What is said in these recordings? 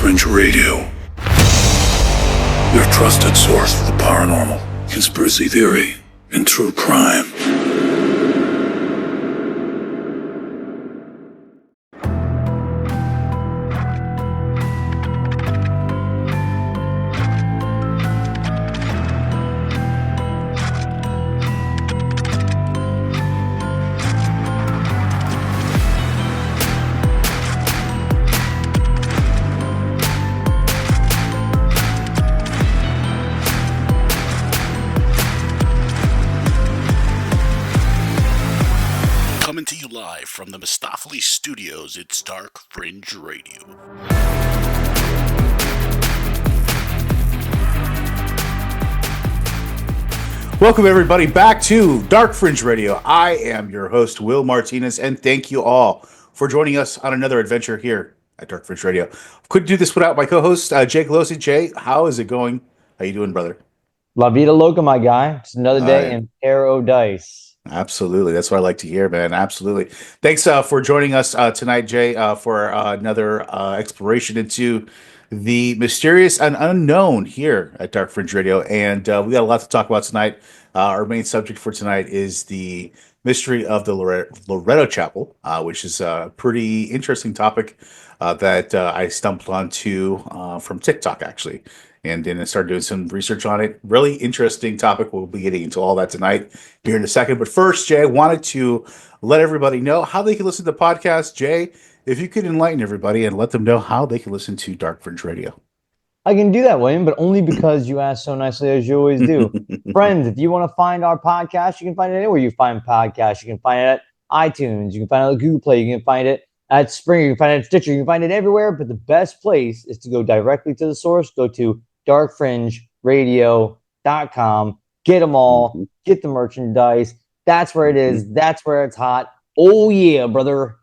Fringe Radio, your trusted source for the paranormal, conspiracy theory, and true crime. From the Mistopheles Studios, it's Dark Fringe Radio. Welcome, everybody, back to Dark Fringe Radio. I am your host, Will Martinez, and thank you all for joining us on another adventure here at Dark Fringe Radio. Couldn't do this without my co-host, Jake Losi. Jay, how is it going? How you doing, brother? La vida loca, my guy. It's another day in paradise. Absolutely. That's what I like to hear, man. Absolutely. Thanks for joining us tonight, Jay, for another exploration into the mysterious and unknown here at Dark Fringe Radio. And we got a lot to talk about tonight. Our main subject for tonight is the mystery of the Loretto Chapel, which is a pretty interesting topic that I stumbled onto from TikTok, actually. And then I started doing some research on it. Really interesting topic. We'll be getting into all that tonight here in a second. But first, Jay, I wanted to let everybody know how they can listen to the podcast. Jay, if you could enlighten everybody and let them know how they can listen to Dark Fringe Radio. I can do that, William, but only because you asked so nicely, as you always do. Friends, if you want to find our podcast, you can find it anywhere you find podcasts. You can find it at iTunes. You can find it at Google Play. You can find it at Springer. You can find it at Stitcher. You can find it everywhere. But the best place is to go directly to the source. Go to darkfringeradio.com. Get them all. Get the merchandise. That's where it is. That's where it's hot. Oh, yeah, brother.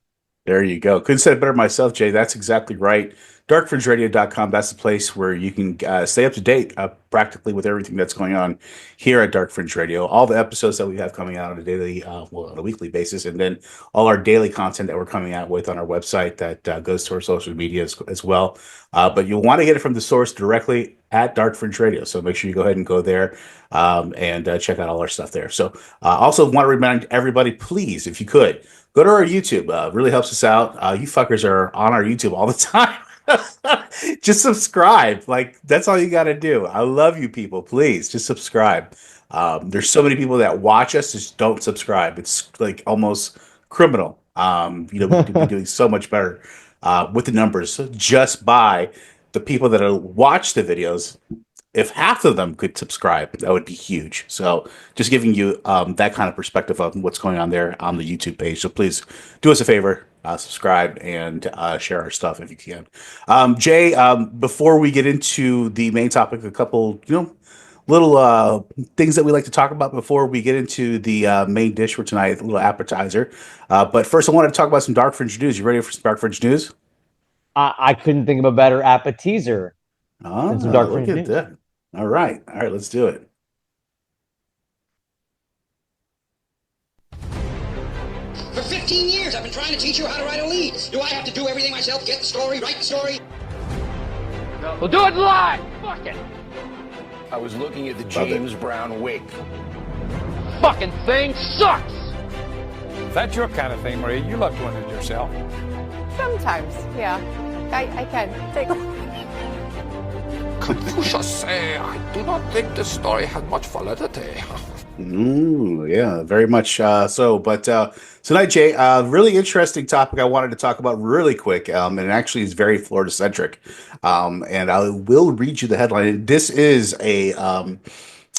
There you go. Couldn't say it better myself, Jay. That's exactly right. Darkfringeradio.com. That's the place where you can stay up to date practically with everything that's going on here at Dark Fringe Radio. All the episodes that we have coming out on a daily, on a weekly basis, and then all our daily content that we're coming out with on our website that goes to our social media as well. But you'll want to get it from the source directly at Dark Fringe Radio. So make sure you go ahead and go there and check out all our stuff there. So also want to remind everybody, please, if you could, go to our YouTube. Really helps us out. You fuckers are on our YouTube all the time. Just subscribe. Like, that's all you got to do. I love you people. Please just subscribe. There's so many people that watch us just don't subscribe. It's like almost criminal. We could be doing so much better with the numbers just by the people that watch the videos. If half of them could subscribe, that would be huge. So just giving you that kind of perspective of what's going on there on the YouTube page. So please do us a favor, subscribe and share our stuff if you can. Jay, before we get into the main topic, a couple, little things that we like to talk about before we get into the main dish for tonight, a little appetizer. But first, I wanted to talk about some Dark Fringe news. You ready for some Dark Fringe news? I couldn't think of a better appetizer than some Dark Fringe news. That. All right, let's do it. For 15 years, I've been trying to teach you how to write a lead. Do I have to do everything myself? Get the story, write the story? We'll do it live. Fuck it. I was looking at the James Brown wig. Fucking thing sucks. If that's your kind of thing, Maria, you love doing it yourself. Sometimes, yeah. I can. Take a look. Katusha say, I do not think the story had much validity. Yeah, very much so. But tonight, Jay, really interesting topic I wanted to talk about really quick. And it actually is very Florida-centric. And I will read you the headline. This is an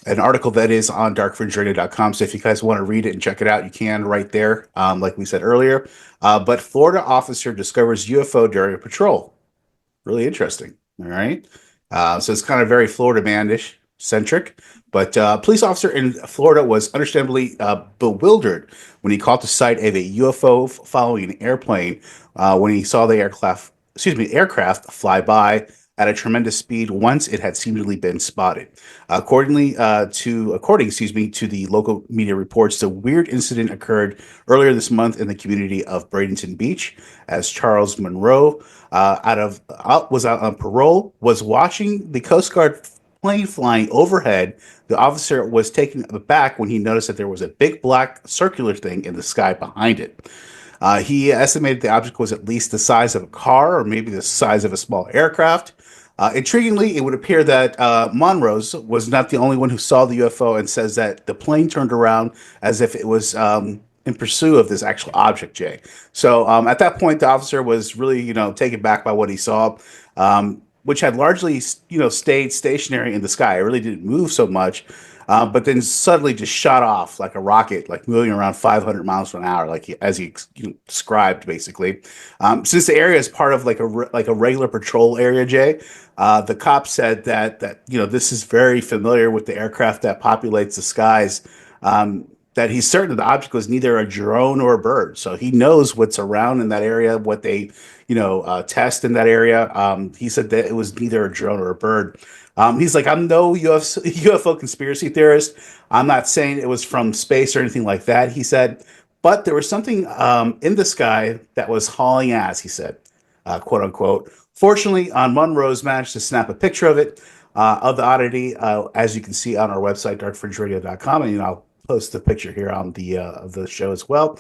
article that is on darkfringeradio.com. So if you guys want to read it and check it out, you can right there, like we said earlier. But Florida officer discovers UFO during a patrol. Really interesting. All right. So it's kind of very Florida man-ish centric, but police officer in Florida was understandably bewildered when he caught the sight of a UFO following an airplane when he saw the aircraft fly by at a tremendous speed once it had seemingly been spotted. According, to the local media reports, the weird incident occurred earlier this month in the community of Bradenton Beach, as Charles Monroe, was out on parole, was watching the Coast Guard plane flying overhead. The officer was taken aback when he noticed that there was a big black circular thing in the sky behind it. He estimated the object was at least the size of a car or maybe the size of a small aircraft. Intriguingly, it would appear that Monrose was not the only one who saw the UFO, and says that the plane turned around as if it was in pursuit of this actual object, Jay. So at that point, the officer was really, taken back by what he saw, which had largely, stayed stationary in the sky. It really didn't move so much. But then suddenly just shot off like a rocket, like moving around 500 miles an hour, as he described, basically. Since the area is part of like a regular patrol area, Jay, the cop said that this is very familiar with the aircraft that populates the skies. That he's certain that the object was neither a drone or a bird, so he knows what's around in that area, what they test in that area. He said that it was neither a drone or a bird. He's like, I'm no UFO conspiracy theorist. I'm not saying it was from space or anything like that, he said. But there was something in the sky that was hauling ass, he said, quote unquote. Fortunately, Monroe's managed to snap a picture of it, of the oddity, as you can see on our website, darkfringeradio.com. And I'll post the picture here on the of the show as well,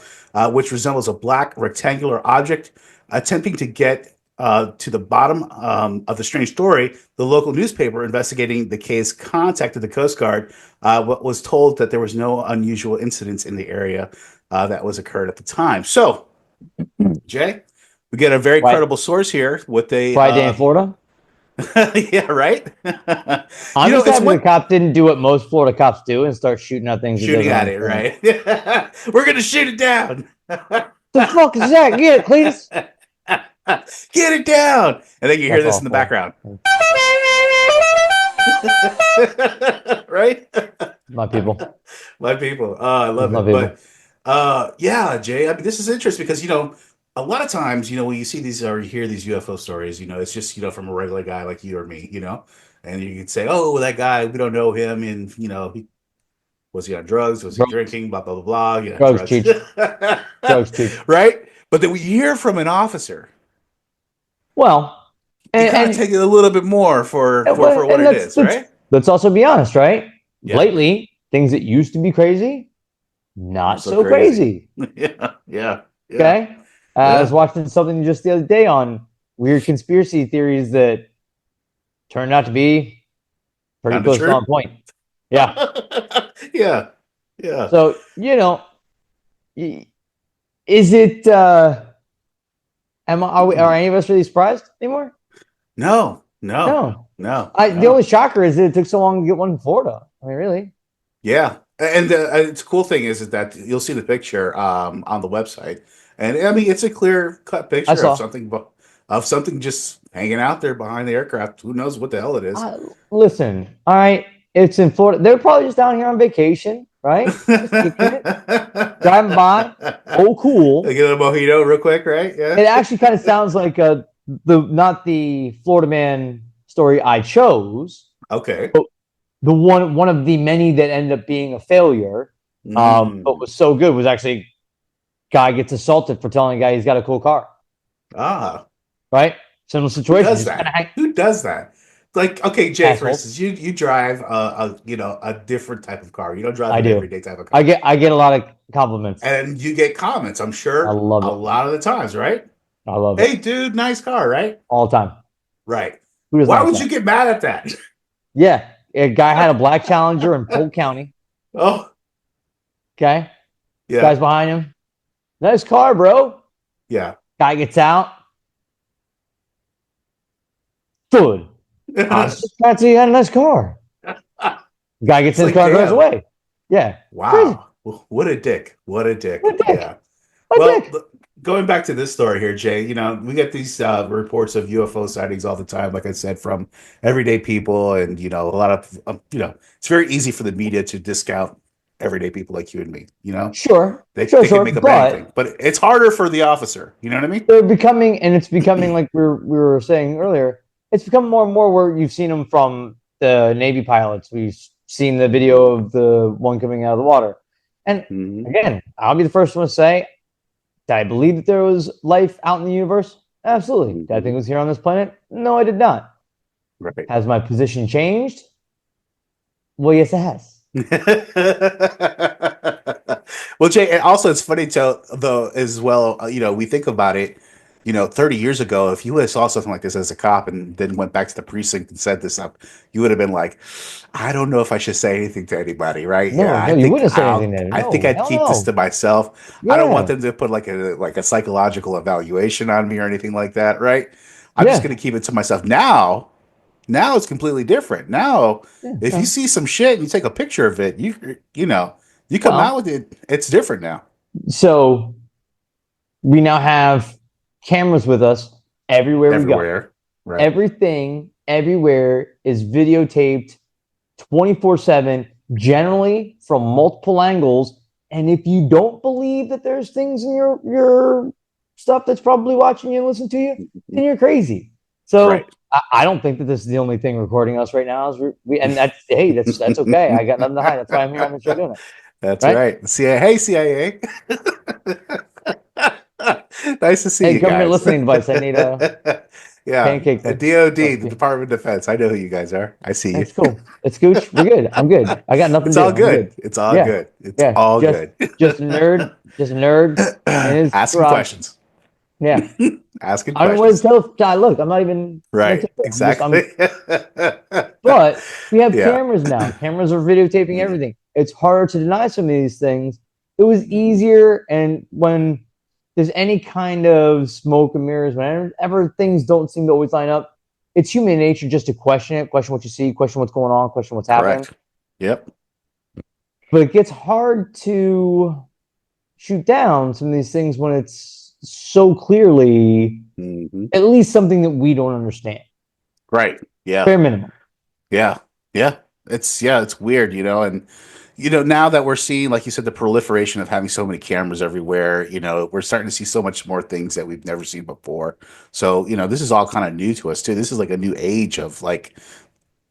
which resembles a black rectangular object attempting to get to the bottom of the strange story. The local newspaper investigating the case contacted the Coast Guard, but was told that there was no unusual incidents in the area that was occurred at the time. So, Jay, we get a very credible source here with a Friday in Florida. Yeah, right. I'm just happy the cop didn't do what most Florida cops do and start shooting at things. Shooting at it, right? We're gonna shoot it down. The fuck is that? Get it, please. Get it down. And then you hear this in the background. Right? My people. My people. I love it. People. But yeah, Jay, I mean, this is interesting because, a lot of times, when you see these or you hear these UFO stories, it's just, from a regular guy like you or me, and you can say, oh, that guy, we don't know him. And, was he on drugs? Was he drinking? Blah, blah, blah, blah. Drugs cheap. Drugs cheap. Right? But then we hear from an officer. Well, you kind of take it a little bit more for what it is, right? Let's also be honest, right? Yeah. Lately, things that used to be crazy, not so crazy. Yeah. Okay? I was watching something just the other day on weird conspiracy theories that turned out to be pretty close to on point. Yeah. Yeah. So, is it are any of us really surprised anymore? No. The only shocker is that it took so long to get one in Florida. I mean, really? Yeah. And the cool thing is that you'll see the picture on the website. And I mean, it's a clear cut picture of something just hanging out there behind the aircraft. Who knows what the hell it is? Listen, all right, it's in Florida. They're probably just down here on vacation, right? Just kicking it, driving by. Oh, cool. Get a mojito real quick, right? Yeah. It actually kind of sounds like not the Florida man story I chose. Okay. But the one of the many that ended up being a failure, but was so good was actually. Guy gets assaulted for telling a guy he's got a cool car. Right? Similar situation. Who does that? Like, okay, Jay, Asshole. for instance, you drive a different type of car. You don't drive an everyday type of car. I get a lot of compliments. And you get comments, I'm sure. I love it. A lot of the times, right? I love it. Hey, dude, nice car, right? All the time. Right. Why would you get mad at that? Yeah. A guy had a black Challenger in Polk County. Oh. Okay. Yeah. Guy's behind him. Nice car, bro. Yeah. Guy gets out. Good. I was just glad to see you had a nice car. Guy gets in his car and drives away. Yeah. Wow. Crazy. What a dick. Yeah. Going back to this story here, Jay, we get these reports of UFO sightings all the time, like I said, from everyday people. And, a lot of, it's very easy for the media to discount everyday people like you and me, Sure. They can make up anything, but it's harder for the officer. You know what I mean? It's becoming like we were saying earlier, it's become more and more where you've seen them from the Navy pilots. We've seen the video of the one coming out of the water. And again, I'll be the first one to say, did I believe that there was life out in the universe? Absolutely. Did I think it was here on this planet? No, I did not. Right. Has my position changed? Well, yes, it has. Well, Jay, and also it's funny though as well. We think about it. 30 years ago, if you would have saw something like this as a cop and then went back to the precinct and said this up, you would have been like, I don't know if I should say anything to anybody, right? No, you wouldn't say anything to I think I'd keep this to myself. Yeah. I don't want them to put like a psychological evaluation on me or anything like that, right? I'm just going to keep it to myself. Now it's completely different. Now, if you see some shit and you take a picture of it, you come out with it. It's different now. So we now have cameras with us everywhere we go. Right. Everything everywhere is videotaped 24/7, generally from multiple angles. And if you don't believe that there's things in your stuff that's probably watching you and listening to you, then you're crazy. So I don't think that this is the only thing recording us right now. And that's okay. I got nothing to hide. That's why I'm here on the show doing it. That's right. CIA. Hey, CIA. Nice to see you guys. Government listening device. I need a pancake. The DOD, the Department of Defense. I know who you guys are. I see you. That's cool. It's Gooch. We're good. I'm good. I got nothing It's to do. all good. It's all good. It's all good. Just a nerd. Asking questions. Yeah. Asking questions. I don't want to tell guy, look, I'm not even right. Exactly. But we have cameras now. Cameras are videotaping everything. It's harder to deny some of these things. It was easier, and when there's any kind of smoke and mirrors, whenever things don't seem to always line up, it's human nature just to question it, question what you see, question what's going on, question what's happening. Correct. Yep. But it gets hard to shoot down some of these things when it's so clearly at least something that we don't understand. Right. Yeah. Bare minimum. Yeah. Yeah. It's weird, and now that we're seeing, like you said, the proliferation of having so many cameras everywhere, we're starting to see so much more things that we've never seen before. So, this is all kind of new to us too. This is like a new age of like,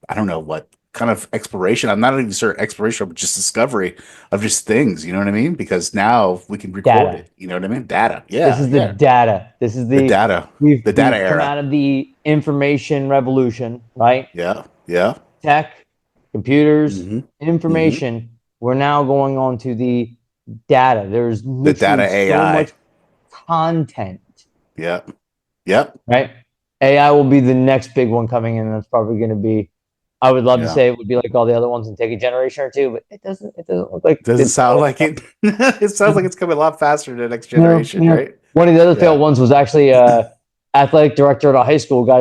I don't know what kind of exploration. I'm not even sure exploration, but just discovery of just things, you know what I mean? Because now we can record it, you know what I mean? Data. Yeah. This is the data. This is the data. We've data come era. out of the information revolution, right? Yeah. Yeah. Tech, computers, information. We're now going on to the data. There's the data AI. So much content. Yep. Yep. Right? AI will be the next big one coming in. That's probably going to be, I would love to say it would be like all the other ones and take a generation or two, but it doesn't look like it. Doesn't sound like it. It sounds like it's coming a lot faster than the next generation, right? One of the other failed ones was actually athletic director at a high school tried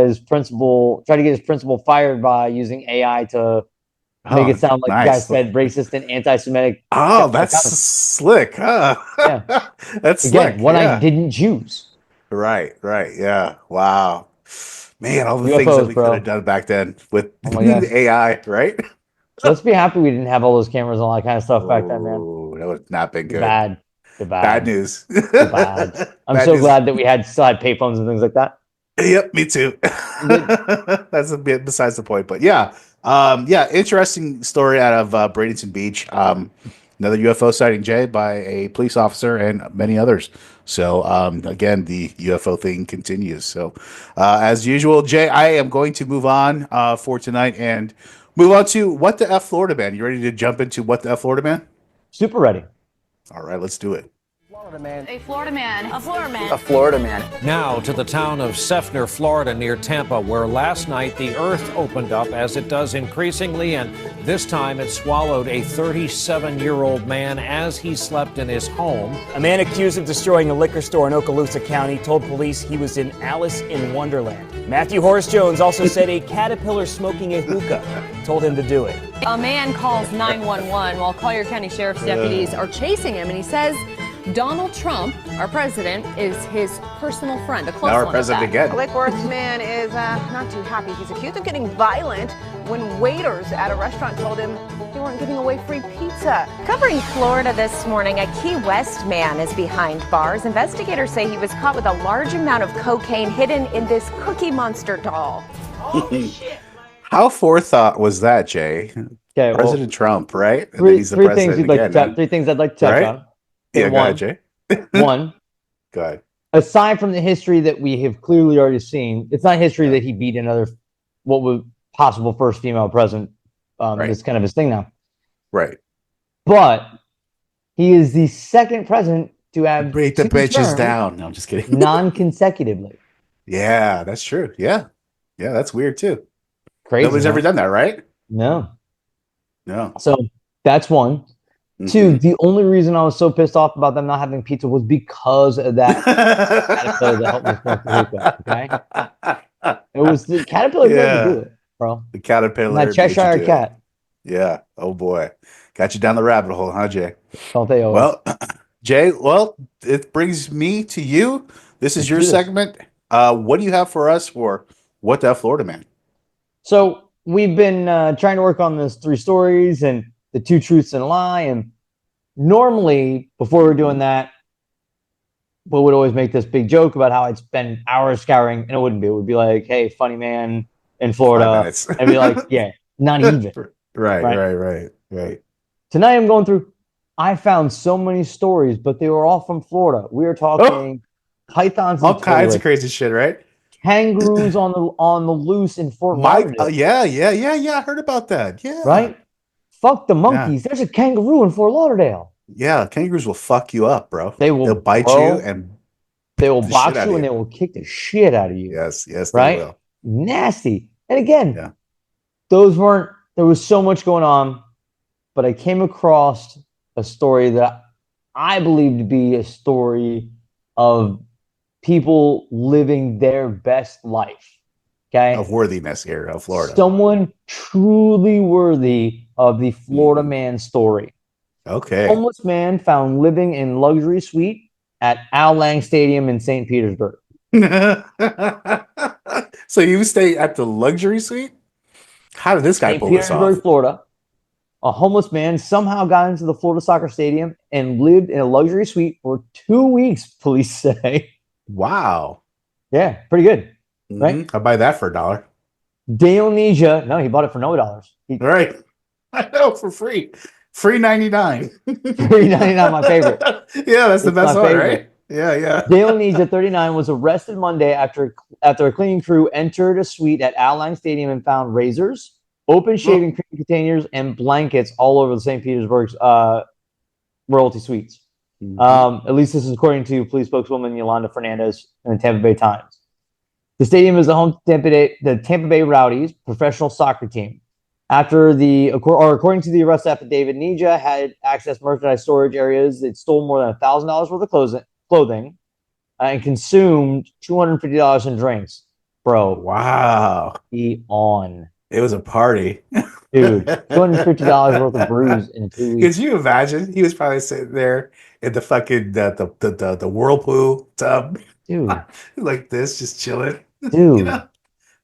to get his principal fired by using AI to make it sound like the guy said racist and anti-Semitic. Oh, that's slick, huh? Yeah. That's again slick. What I didn't choose. Right. Yeah. Wow. Man, all the UFOs, things that we bro. could have done back then with AI, right? So let's be happy we didn't have all those cameras and all that kind of stuff back then, man. That would not been good. Bad news. Bad. I'm so glad that we still had payphones and things like that. Yep, me too. That's a bit besides the point, but yeah, interesting story out of Bradenton Beach. Another UFO sighting, Jay, by a police officer and many others. So again, the UFO thing continues. So as usual, Jay, I am going to move on for tonight and move on to What the F Florida Man. You ready to jump into What the F Florida Man? Super ready. All right, let's do it. Florida man. A Florida man. A Florida man. A Florida man. Now to the town of Seffner, Florida, near Tampa, where last night the earth opened up, as it does increasingly, and this time it swallowed a 37-year-old man as he slept in his home. A man accused of destroying a liquor store in Okaloosa County told police he was in Alice in Wonderland. Matthew Horace Jones also said a caterpillar smoking a hookah told him to do it. A man calls 911 while Collier County Sheriff's deputies are chasing him, and he says Donald Trump, our president, is his personal friend, a close now our one. president again. A Lake Worth man is not too happy. He's accused of getting violent when waiters at a restaurant told him they weren't giving away free pizza. Covering Florida this morning, a Key West man is behind bars. Investigators say he was caught with a large amount of cocaine hidden in this Cookie Monster doll. How forethought was that, Jay? Okay, President Trump, right? And then three, he's the three president things you'd like to again, touch. Three things I'd like to touch right? on. Yeah, go ahead, One, Jay. one. Go ahead. Aside from the history that we have clearly already seen, it's not history that he beat another, what was possible first female president. Right. It's kind of his thing now. Right. But he is the second president to have Break the two bitches terms down. No, I'm just kidding. non-consecutively. Yeah, that's true. Yeah. Yeah, that's weird too. Crazy. Nobody's ever done that, right? No. No. So that's one. Two, the only reason I was so pissed off about them not having pizza was because of that caterpillar that helped me smoke the hookah. Okay, it was the caterpillar to do it, bro. The caterpillar. And that Cheshire cat. Yeah. Oh boy, got you down the rabbit hole, huh, Jay? Don't they always? Well, Jay. Well, it brings me to you. This is your segment. What do you have for us for What the F, Florida Man? So we've been trying to work on this 3 stories and the 2 truths and a lie. And normally, before we're doing that, we would always make this big joke about how I'd spend hours scouring, and it wouldn't be. It would be like, "Hey, funny man in Florida," and be like, "Yeah, not even." Right. Tonight, I'm going through. I found so many stories, but they were all from Florida. We were talking pythons, all kinds of crazy shit, right? Kangaroos on the loose in Fort Lauderdale. Yeah. I heard about that. Yeah. Right? Fuck the monkeys. There's a kangaroo in Fort Lauderdale. Yeah, kangaroos will fuck you up, bro. They'll bite you and they will box you and they will kick the shit out of you. Yes, right? They will. Nasty. And again, there was so much going on, but I came across a story that I believe to be a story of people living their best life. Okay. Of worthiness here of Florida. Someone truly worthy of the Florida man story. Okay. Homeless man found living in luxury suite at Al Lang Stadium in St. Petersburg. So you stay at the luxury suite? How did this guy pull this off? St. Petersburg, Florida. A homeless man somehow got into the Florida soccer stadium and lived in a luxury suite for 2 weeks, police say. Wow. Yeah, pretty good. Right? I'll buy that for $1. Dalenesia. No, he bought it for no dollars. Right. I know, for free. Free 99. Free 99, my favorite. Yeah, that's the best one, right? Yeah. Dalenesia, 39, was arrested Monday after a cleaning crew entered a suite at Al Lang Stadium and found razors, open shaving cream containers, and blankets all over the St. Petersburg's royalty suites. At least this is according to police spokeswoman Yolanda Fernandez in the Tampa Bay Times. The stadium is the home to the Tampa Bay Rowdies professional soccer team. According to the arrest affidavit, Nija had accessed merchandise storage areas. It stole more than $1,000 worth of clothing and consumed $250 in drinks. Bro, wow. Be on. It was a party. Dude, $250 worth of brews in 2 weeks. Could you imagine? He was probably sitting there in the fucking the whirlpool tub. Dude. Like this, just chilling. Dude. You know,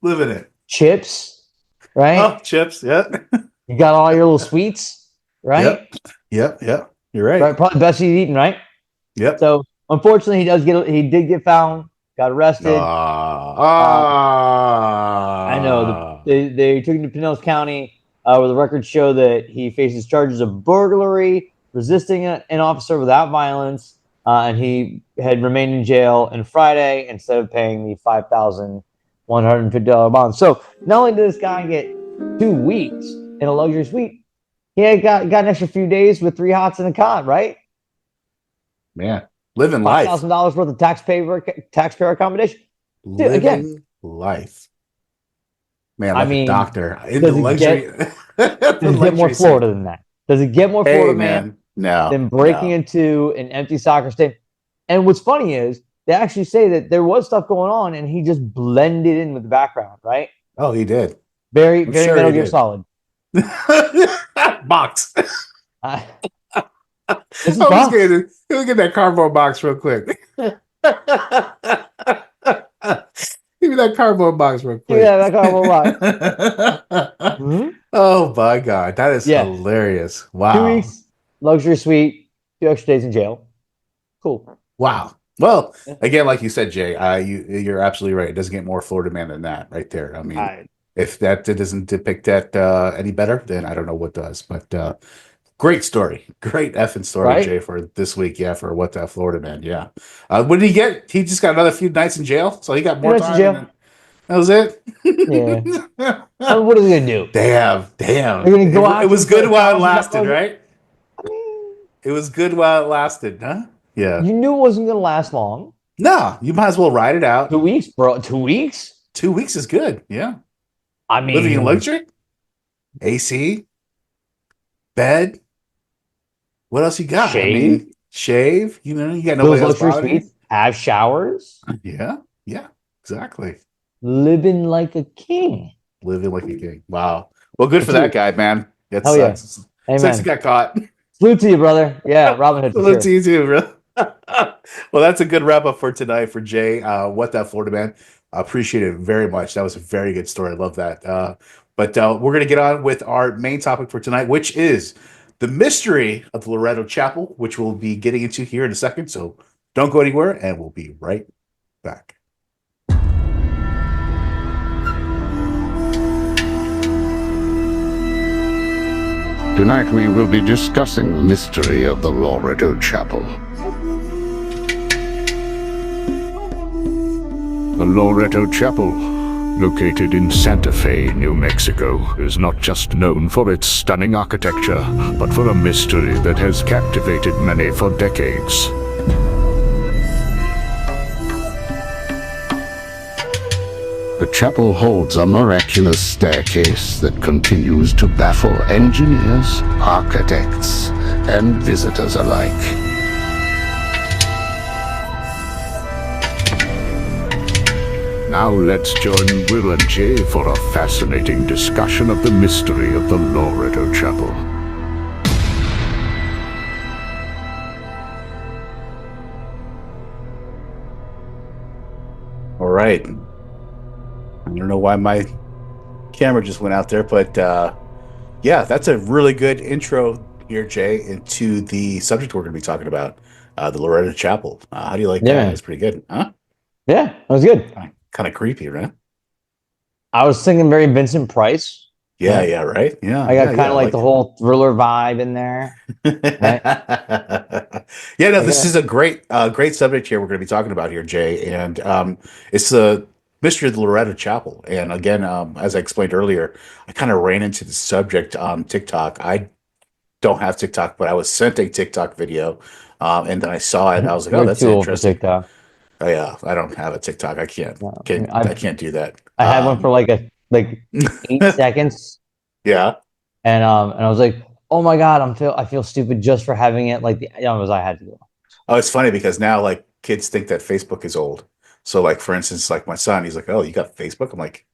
living it. Chips, right? Oh, chips, yeah. You got all your little sweets, right? Yep. You're right. Probably best he's eating, right? Yep. So unfortunately he did get found, got arrested. I know. They took him to Pinellas County, where the records show that he faces charges of burglary, resisting an officer without violence, and he had remained in jail on Friday instead of paying the $5,150 bond. So not only did this guy get 2 weeks in a luxury suite, he had got an extra few days with 3 hots and a cot, right? Man, living life. $5,000 worth of taxpayer accommodation. Dude, Living again, life. Man, I like mean, a doctor in the luxury. Does it get more Florida than that? Does it get more Florida, man? No. Than breaking into an empty soccer stadium? And what's funny is they actually say that there was stuff going on, and he just blended in with the background, right? Oh, he did. Very Metal Gear Solid. Box. This is Let me get that cardboard box real quick. Give me that cardboard box real quick. Yeah, that cardboard box. Oh my God, that is hilarious! Wow. 2 weeks, luxury suite, 2 extra days in jail. Cool. Wow. Well, again, like you said, Jay, you're absolutely right. It doesn't get more Florida man than that, right there. I mean, If that doesn't depict that any better, then I don't know what does. But great story. Great effing story, Right? Jay, for this week. Yeah, for What the Florida Man. Yeah. What did he get? He just got another few nights in jail, so he got more Nights in time. jail. And then, that was it? Yeah. What are they gonna do? Damn. They're gonna go out It was for good while it lasted, $1,000? right? It was good while it lasted, huh? Yeah. You knew it wasn't gonna last long. No, you might as well ride it out. 2 weeks, bro. 2 weeks? 2 weeks is good. Yeah. I mean, Living in luxury, AC, bed. What else you got? Shave. I mean, shave. You know, you got those nobody else luxury bothering you. suites, have showers, Yeah. Yeah. Exactly. living like a king. Living like a king. Wow. Well, good for Dude. that guy, man. That Hell yeah. sucks. Amen. Sucks he got caught. Salute to you, brother. Yeah, Robin Hood. For Salute sure. to you too, bro. Well, that's a good wrap up for tonight for Jay. What that Florida Man. I appreciate it very much. That was a very good story. I love that. But we're going to get on with our main topic for tonight, which is the mystery of the Loretto Chapel, which we'll be getting into here in a second. So don't go anywhere, and we'll be right back. Tonight we will be discussing the mystery of the Loretto Chapel. The Loretto Chapel, located in Santa Fe, New Mexico, is not just known for its stunning architecture, but for a mystery that has captivated many for decades. The chapel holds a miraculous staircase that continues to baffle engineers, architects, and visitors alike. Now let's join Will and Jay for a fascinating discussion of the mystery of the Loretto Chapel. All right. I don't know why my camera just went out there, but yeah, that's a really good intro here, Jay, into the subject we're going to be talking about, the Loretto Chapel. How do you like that? It's pretty good, huh? Yeah, that was good. Kind of creepy, right? I was thinking very Vincent Price. Yeah, yeah, right? Yeah. I got kind of like the whole thriller vibe in there. Right? Yeah, no, this is a great subject here we're going to be talking about here, Jay. And it's the mystery of the Loretto Chapel. And again, as I explained earlier, I kind of ran into the subject on TikTok. I don't have TikTok, but I was sent a TikTok video. And then I saw it and I was like, oh, that's interesting. TikTok. Oh yeah, I don't have a TikTok. I can't do that. I had one for like 8 seconds. Yeah. And I was like, oh my God, I feel stupid just for having it. Like I had to go. Oh, it's funny because now like kids think that Facebook is old. So like for instance, like my son, he's like, oh, you got Facebook? I'm like,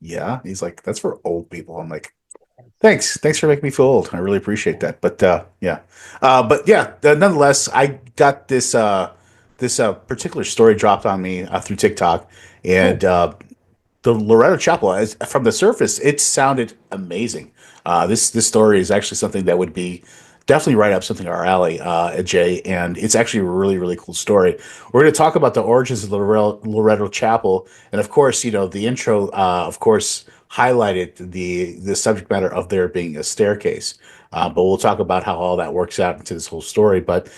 yeah. He's like, that's for old people. I'm like, thanks for making me feel old. I really appreciate that. But yeah. Nonetheless, I got this particular story dropped on me through TikTok, and the Loretto Chapel, from the surface, it sounded amazing. This story is actually something that would be definitely right up something our alley, Jay, and it's actually a really, really cool story. We're going to talk about the origins of the Loretto Chapel, and of course, the intro, of course, highlighted the subject matter of there being a staircase. But we'll talk about how all that works out into this whole story. But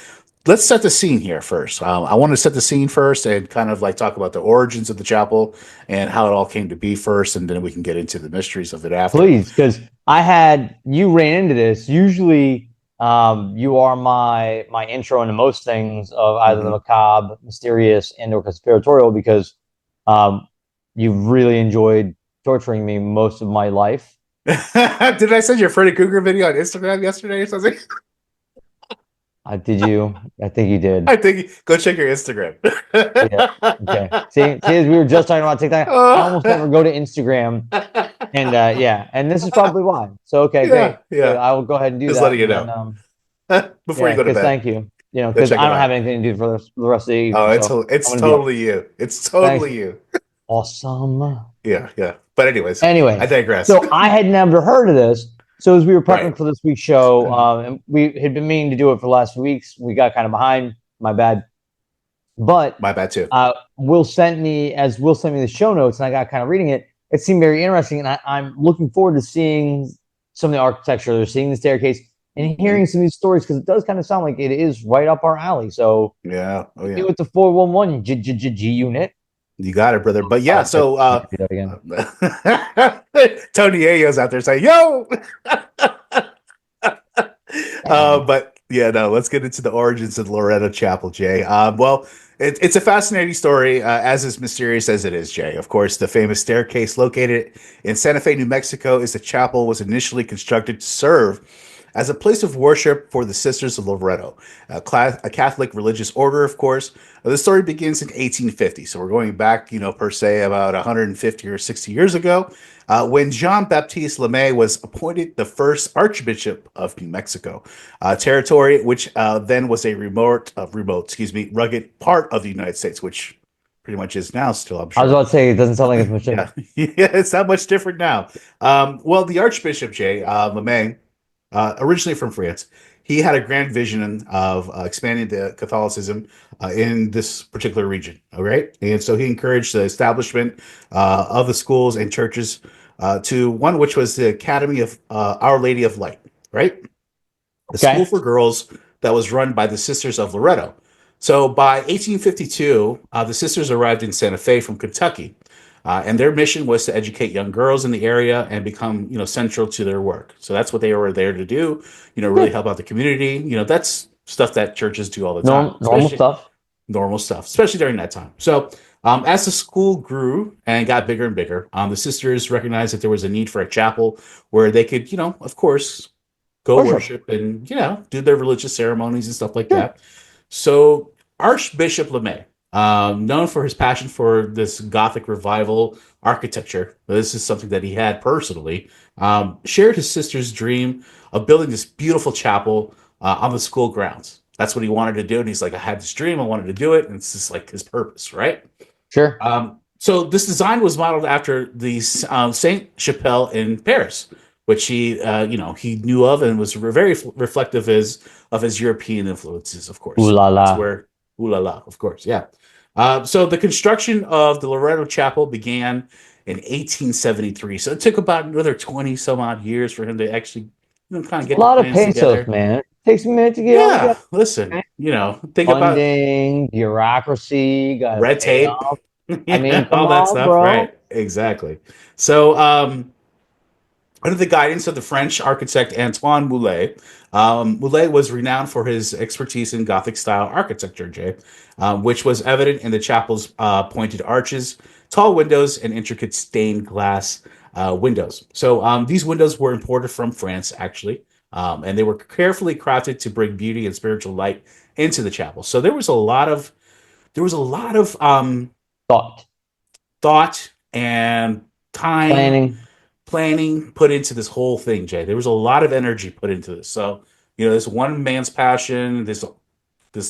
let's set the scene here first. I want to set the scene first and kind of like talk about the origins of the chapel and how it all came to be first, and then we can get into the mysteries of it after. Please, because you ran into this. Usually, you are my intro into most things of either the macabre, mysterious, and/or conspiratorial, because you've really enjoyed torturing me most of my life. Did I send you a Freddy Krueger video on Instagram yesterday or something? Did you? I think you did. I think go check your Instagram. Yeah. Okay. See, as we were just talking about TikTok, I almost never go to Instagram, and and this is probably why. So great. Yeah. I will go ahead and do just that. letting you know before you go to bed. Thank you. Because I don't have anything to do for the rest of the evening. Oh, it's totally you. It's totally you. Awesome. Yeah. But anyway, I digress. So I had never heard of this. So as we were prepping for this week's show, and we had been meaning to do it for the last few weeks, we got kind of behind. My bad. But my bad too. Will sent me the show notes, and I got kind of reading it. it seemed very interesting, and I'm looking forward to seeing some of the architecture, seeing the staircase, and hearing some of these stories because it does kind of sound like it is right up our alley. So Yeah. Oh yeah. with the 411 G unit. You got it, brother. But yeah, so Do that again. Tony Ayo's out there saying, "Yo." But yeah, no. Let's get into the origins of Loretto Chapel, Jay. Well, it's a fascinating story, as is mysterious as it is, Jay. Of course, the famous staircase located in Santa Fe, New Mexico, is the chapel was initially constructed to serve as a place of worship for the Sisters of Loretto, a Catholic religious order, of course. The story begins in 1850, so we're going back, per se, about 150 or 60 years ago, when Jean-Baptiste Lemay was appointed the first Archbishop of New Mexico, territory which then was a rugged part of the United States, which pretty much is now still, I'm sure. I was about to say, it doesn't sound like it's much Yeah, different. yeah, it's not much different now. Well, the Archbishop, Jay, Lemay, originally from France, he had a grand vision of expanding the Catholicism in this particular region. All right, and so he encouraged the establishment of the schools and churches to one which was the Academy of Our Lady of Light. Right, a school for girls that was run by the Sisters of Loretto. So by 1852, the sisters arrived in Santa Fe from Kentucky. And their mission was to educate young girls in the area and become, central to their work. So that's what they were there to do, really help out the community. That's stuff that churches do all the time. Normal stuff. Normal stuff, especially during that time. So as the school grew and got bigger and bigger, the sisters recognized that there was a need for a chapel where they could, of course, go worship and, do their religious ceremonies and stuff like that. So Archbishop Lemay, known for his passion for this Gothic revival architecture, this is something that he had personally, shared his sister's dream of building this beautiful chapel on the school grounds. That's what he wanted to do. And he's like, I had this dream, I wanted to do it. And it's just like his purpose, right? Sure. So this design was modeled after the Saint Chapel in Paris, which he knew of and was very reflective of his European influences, of course. Ooh la la. That's where, ooh la la, of course, yeah. So the construction of the Loretto Chapel began in 1873. So it took about another 20 some odd years for him to actually, kind of get a lot of plans pesos, together. man. It takes a minute to get all together. Listen, think about funding, bureaucracy, got red tape, all that stuff, bro. right? Exactly. So, under the guidance of the French architect Antoine Moulet, Moulet was renowned for his expertise in Gothic-style architecture, Jay, which was evident in the chapel's pointed arches, tall windows, and intricate stained glass windows. So these windows were imported from France, actually, and they were carefully crafted to bring beauty and spiritual light into the chapel. So there was a lot of thought and time planning put into this whole thing, Jay. There was a lot of energy put into this. So, this one man's passion, this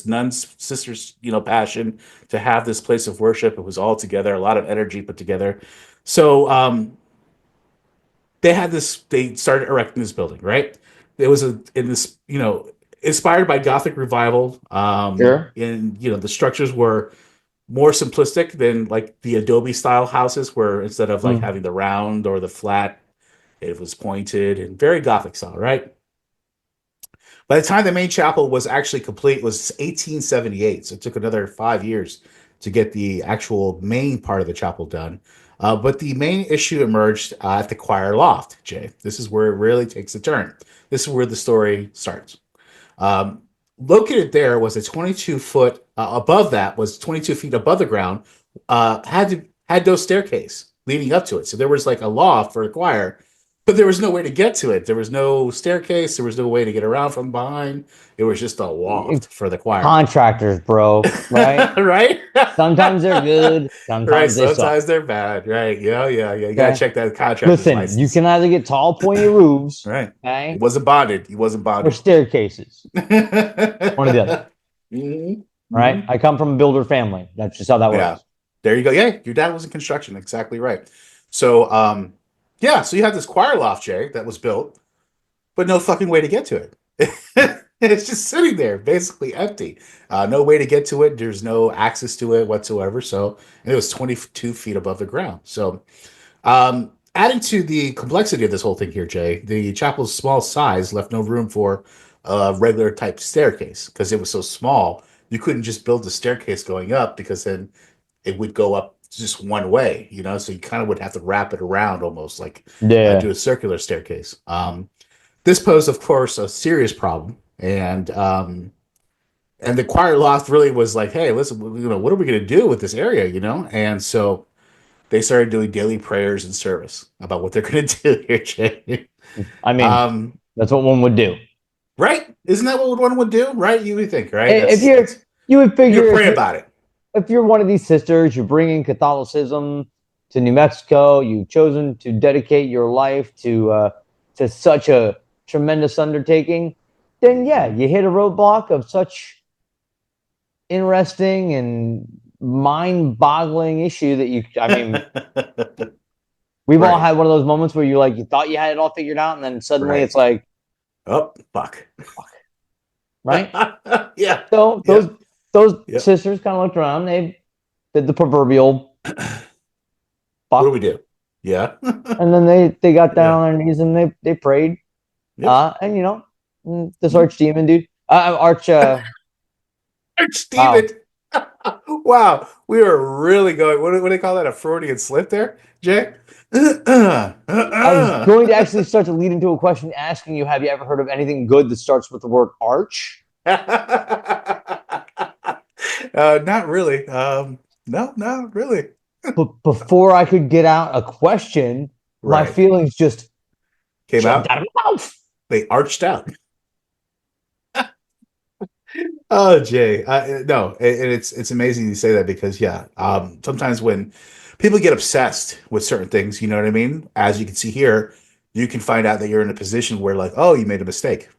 nun's sister's, passion to have this place of worship. It was all together, a lot of energy put together. So they started erecting this building, right? It was inspired by Gothic revival. Sure. And the structures were more simplistic than like the Adobe style houses, where instead of like having the round or the flat, it was pointed and very Gothic style, right? By the time the main chapel was actually complete, it was 1878. So it took another 5 years to get the actual main part of the chapel done. But the main issue emerged at the choir loft, Jay. This is where it really takes a turn. This is where the story starts. Located there was a 22-foot above that was 22 feet above the ground. Had no staircase leading up to it, so there was like a loft for the choir, but there was no way to get to it. There was no staircase. There was no way to get around from behind. It was just a loft for the choir. Contractors, bro. Right? Right? Sometimes they're good. Sometimes they're bad. Right? Yeah. You gotta check that contract. Listen, license. you can either get tall, pointy roofs, right? Okay? He wasn't bonded. Or staircases. One or the other. Mm-hmm. Right? I come from a builder family. That's just how that works. Yeah. There you go. Yeah, your dad was in construction. Exactly right. So, so you have this choir loft, Jay, that was built, but no fucking way to get to it. It's just sitting there, basically empty. No way to get to it. There's no access to it whatsoever. So, and it was 22 feet above the ground. So, Adding to the complexity of this whole thing here, Jay, the chapel's small size left no room for a regular type staircase because it was so small. You couldn't just build the staircase going up because then it would go up just one way, so you kind of would have to wrap it around almost like do a circular staircase. This posed, of course, a serious problem. And the choir loft really was like, hey, listen, what are we going to do with this area, And so they started doing daily prayers and service about what they're going to do here, Jay. I mean, that's what one would do. Right? Isn't that what one would do? Right? You would think, right? You would figure you pray about it. If you're one of these sisters, you're bringing Catholicism to New Mexico, you've chosen to dedicate your life to such a tremendous undertaking, then yeah, you hit a roadblock of such interesting and mind-boggling issue that we've all had one of those moments where you thought you had it all figured out, and then suddenly it's like, oh, fuck. Right? Yeah. So those sisters kind of looked around, they did the proverbial fuck. What do we do? Yeah. And then they got down on their knees and they prayed. Yep. And this archdemon dude, archdemon. Wow, we were really going. What do they call that? A Freudian slip there, Jay? I was going to actually start to lead into a question asking you: have you ever heard of anything good that starts with the word arch? Not really. No, not really. But before I could get out a question, my feelings just came out of my mouth. They arched out. Oh, Jay, no, and it's amazing you say that because sometimes when people get obsessed with certain things, you know what I mean? As you can see here, you can find out that you're in a position where like, oh, you made a mistake,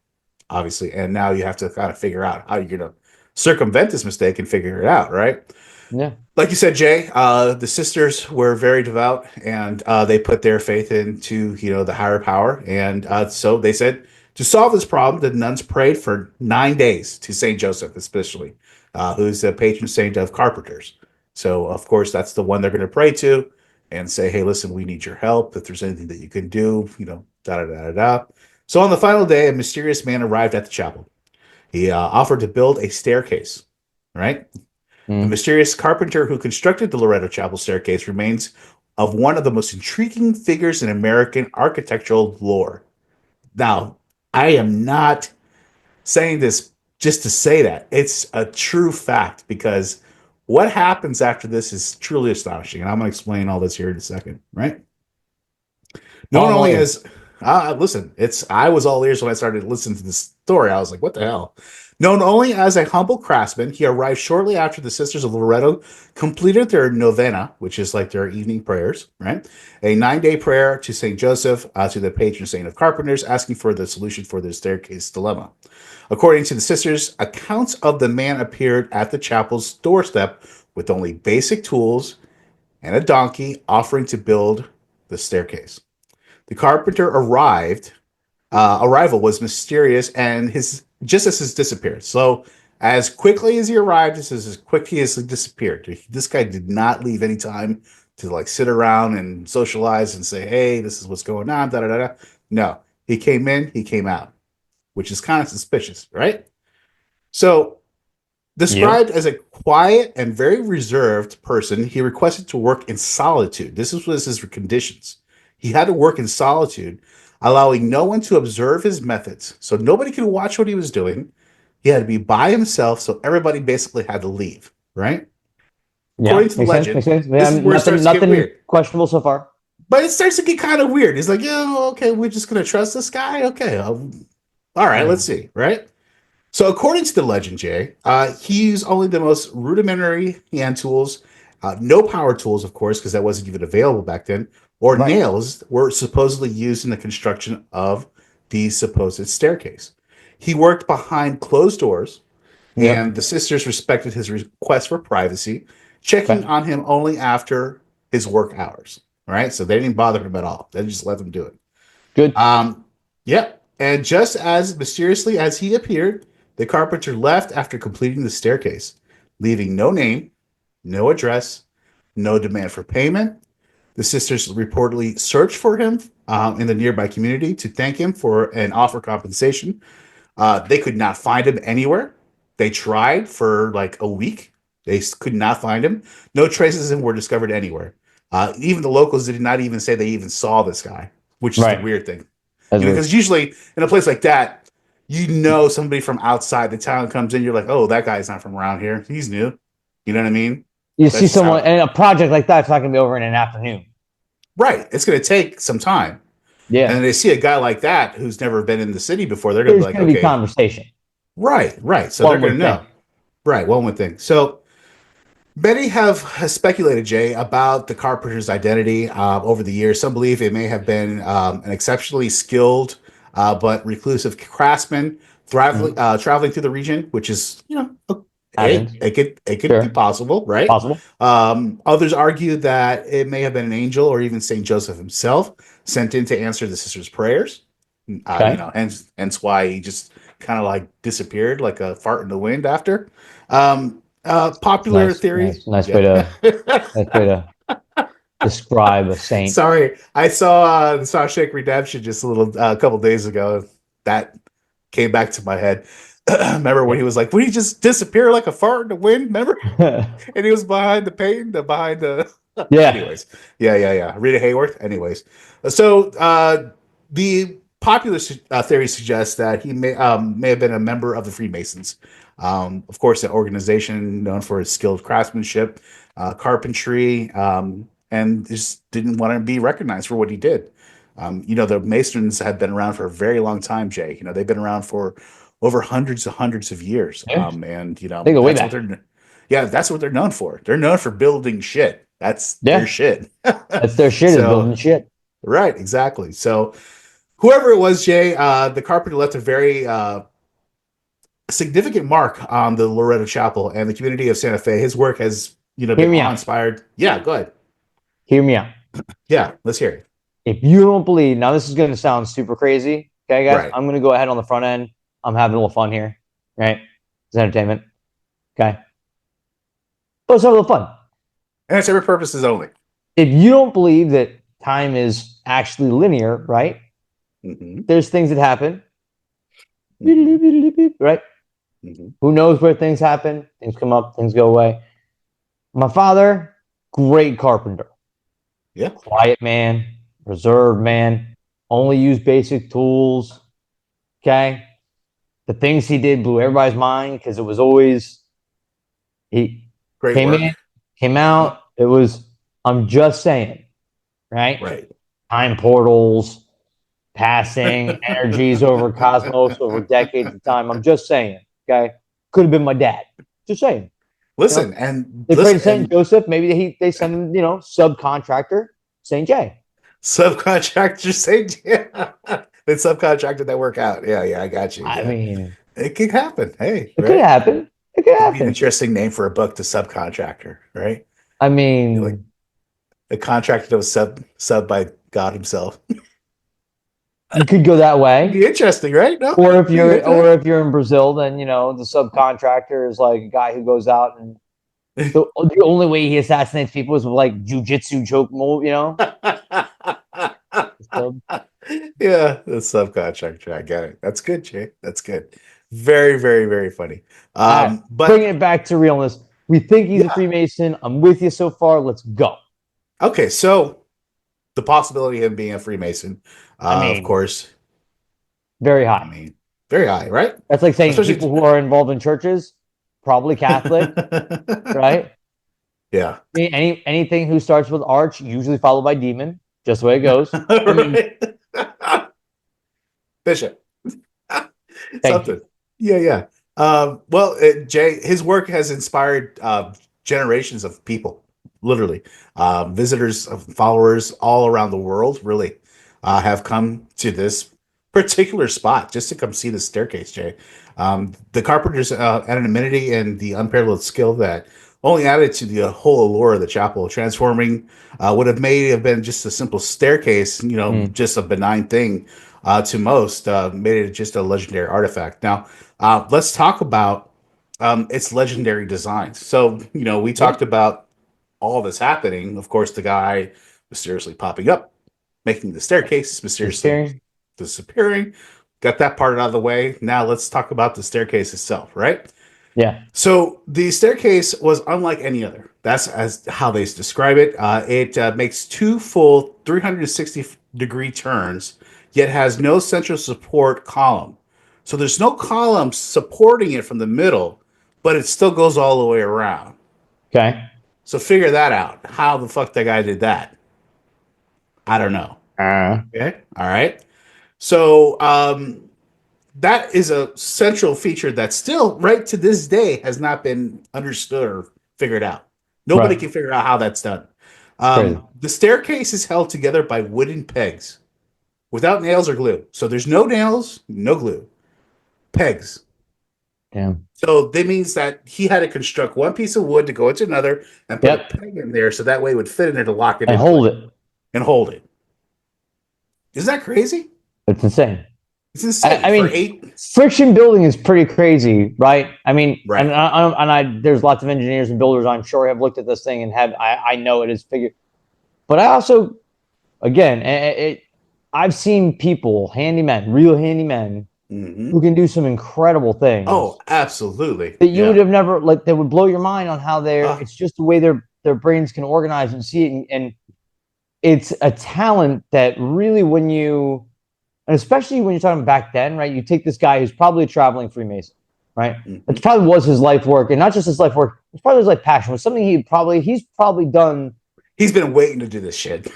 obviously, and now you have to kind of figure out how you're going to circumvent this mistake and figure it out, right? Yeah. Like you said, Jay, the sisters were very devout and they put their faith into, the higher power. And so they said, to solve this problem, the nuns prayed for 9 days to St. Joseph, especially, who's the patron saint of carpenters. So, of course, that's the one they're going to pray to and say, hey, listen, we need your help. If there's anything that you can do, da-da-da-da-da. So on the final day, a mysterious man arrived at the chapel. He offered to build a staircase, right? The mysterious carpenter who constructed the Loretto Chapel staircase remains of one of the most intriguing figures in American architectural lore. Now, I am not saying this just to say that. It's a true fact because what happens after this is truly astonishing. And I'm going to explain all this here in a second, right? Not only as... listen, I was all ears when I started listening to this story. I was like, what the hell? Known only as a humble craftsman, he arrived shortly after the Sisters of Loretto completed their novena, which is like their evening prayers, right? A 9-day prayer to St. Joseph, to the patron saint of carpenters, asking for the solution for their staircase dilemma. According to the sisters, accounts of the man appeared at the chapel's doorstep with only basic tools and a donkey, offering to build the staircase. The carpenter arrival was mysterious and his disappeared. So as quickly as he arrived, as quickly as he disappeared. This guy did not leave any time to like sit around and socialize and say, hey, this is what's going on, da-da-da-da. No, he came in, he came out, which is kind of suspicious, right? So described as a quiet and very reserved person, he requested to work in solitude. This was his conditions. He had to work in solitude, allowing no one to observe his methods. So nobody could watch what he was doing. He had to be by himself, so everybody basically had to leave, right? Yeah, according to the legend, makes sense. this is where it starts to get weird. Questionable so far. But it starts to get kind of weird. He's like, okay, we're just going to trust this guy? Okay, all right, let's see, right? So according to the legend, Jay, he used only the most rudimentary hand tools, no power tools, of course, because that wasn't even available back then, or nails were supposedly used in the construction of the supposed staircase. He worked behind closed doors, and the sisters respected his request for privacy, checking on him only after his work hours. Right? So they didn't bother him at all. They just let him do it. Good. Yeah. And just as mysteriously as he appeared, the carpenter left after completing the staircase, leaving no name, no address, no demand for payment. The sisters reportedly searched for him in the nearby community to thank him for and offer compensation. They could not find him anywhere. They tried for like a week. They could not find him. No traces of him were discovered anywhere. Even the locals did not even say they even saw this guy, which is the weird thing. Because usually in a place like that, somebody from outside the town comes in, you're like, oh, that guy's not from around here. He's new. You know what I mean? You see someone, and a project like that, it's not going to be over in an afternoon. Right. It's going to take some time. Yeah. And they see a guy like that who's never been in the city before, they're going to be like, okay. Be conversation. Right. So they're going to know. Right. One would think. So many have speculated, Jay, about the carpenter's identity over the years. Some believe it may have been an exceptionally skilled but reclusive craftsman traveling through the region, which is, it could be possible, right? Possible. Others argue that it may have been an angel or even Saint Joseph himself sent in to answer the sisters' prayers. Hence why he just kind of like disappeared like a fart in the wind after. Popular theory. Nice way to describe a saint. Sorry, I saw the Shawshank Redemption just a couple days ago. That came back to my head. Remember when he was like, would he just disappear like a fart in the wind? Remember? And he was behind the pain, Anyways. Yeah. Rita Hayworth. Anyways. So the popular theory suggests that he may have been a member of the Freemasons. Of course, an organization known for its skilled craftsmanship, carpentry, and just didn't want to be recognized for what he did. The Masons have been around for a very long time, Jay. They've been around for over hundreds of years. Yeah. They go way back. That's what they're known for. They're known for building shit. That's their shit. That's their shit, is building shit. Right, exactly. So whoever it was, Jay, the carpenter left a very significant mark on the Loretto Chapel and the community of Santa Fe. His work has, been awe-inspired. Yeah, go ahead. Hear me out. Yeah, let's hear it. If you don't believe, now this is going to sound super crazy, okay, guys? Right. I'm going to go ahead on the front end. I'm having a little fun here, right? It's entertainment, okay? But it's a little fun. Entertainment purposes only. If you don't believe that time is actually linear, right? Mm-hmm. There's things that happen, right? Mm-hmm. Who knows where things happen? Things come up, things go away. My father, great carpenter. Yeah. Quiet man, reserved man, only used basic tools. Okay. The things he did blew everybody's mind because it was always he Great came work. in, came out. It was, I'm just saying, right? Right. Time portals, passing energies over cosmos over decades of time. I'm just saying, okay? Could have been my dad. Just saying. Listen, and they prayed to Saint Joseph. Maybe they send him, subcontractor Saint J. Subcontractor Saint J. They subcontracted that work out. Yeah, I got you. I mean, it could happen. Hey, it could happen. It could happen. An interesting name for a book, The Subcontractor, right? I mean, like a contractor that was sub by God himself. You could go that way. It'd be interesting, right? No? Or if you're in Brazil, then the subcontractor is like a guy who goes out and the only way he assassinates people is with like jujitsu choke move, Yeah, the subcontractor. I get it. That's good, Jay. That's good. Very, very, very funny. But bringing it back to realness, we think he's a Freemason. I'm with you so far. Let's go. Okay, so the possibility of him being a Freemason, of course, very high. I mean, very high, right? That's like saying people who are involved in churches, probably Catholic, right? Yeah. Anything who starts with arch, usually followed by demon. Just the way it goes. Bishop. Something. Yeah. Well, Jay, his work has inspired generations of people, literally. Visitors, followers all around the world really have come to this particular spot just to come see the staircase, Jay. The carpenter's anonymity and the unparalleled skill that only added to the whole allure of the chapel, transforming what have been just a simple staircase, just a benign thing to most, made it just a legendary artifact. Now, let's talk about its legendary designs. So, we talked about all this happening. Of course, the guy mysteriously popping up, making the staircase mysteriously disappearing. Got that part out of the way. Now let's talk about the staircase itself, right? Yeah. So the staircase was unlike any other. That's as how they describe it. It makes 2 full 360-degree turns, yet has no central support column. So there's no column supporting it from the middle, but it still goes all the way around. Okay. So figure that out. How the fuck that guy did that? I don't know. Okay. All right. So that is a central feature that still, right to this day, has not been understood or figured out. Nobody can figure out how that's done. The staircase is held together by wooden pegs without nails or glue. So there's no nails, no glue. Pegs. Damn. So that means that he had to construct one piece of wood to go into another and put a peg in there so that way it would fit in there to lock it in. And hold it. And hold it. Isn't that crazy? It's insane. It's insane. I mean, friction building is pretty crazy, right? I mean, and there's lots of engineers and builders I'm sure have looked at this thing and I know it is figured. But I also, again, I've seen people, handymen, real handymen, who can do some incredible things. Oh, absolutely. That you would have never, like, that would blow your mind on how it's just the way their brains can organize and see it. And it's a talent that really, and especially when you're talking back then, right? You take this guy who's probably a traveling Freemason, right? It probably was his life work, and not just his life work. It's probably his life passion. It was something he's probably done. He's been waiting to do this shit.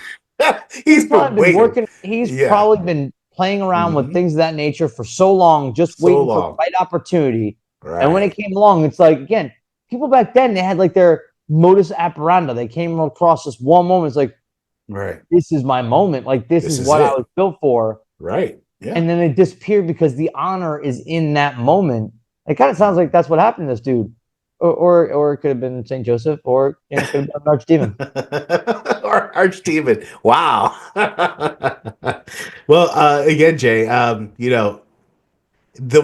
He's probably been working. He's probably been playing around with things of that nature for so long, just waiting for the right opportunity. Right. And when it came along, it's like, again, people back then, they had like their modus operandi. They came across this one moment. It's like, this is my moment. Like, this is what I was built for. Right. Yeah. And then it disappeared because the honor is in that moment. It kind of sounds like that's what happened to this dude. Or it could have been St. Joseph, or it could have been an archdemon. Or archdemon. Wow. Well, again, Jay, the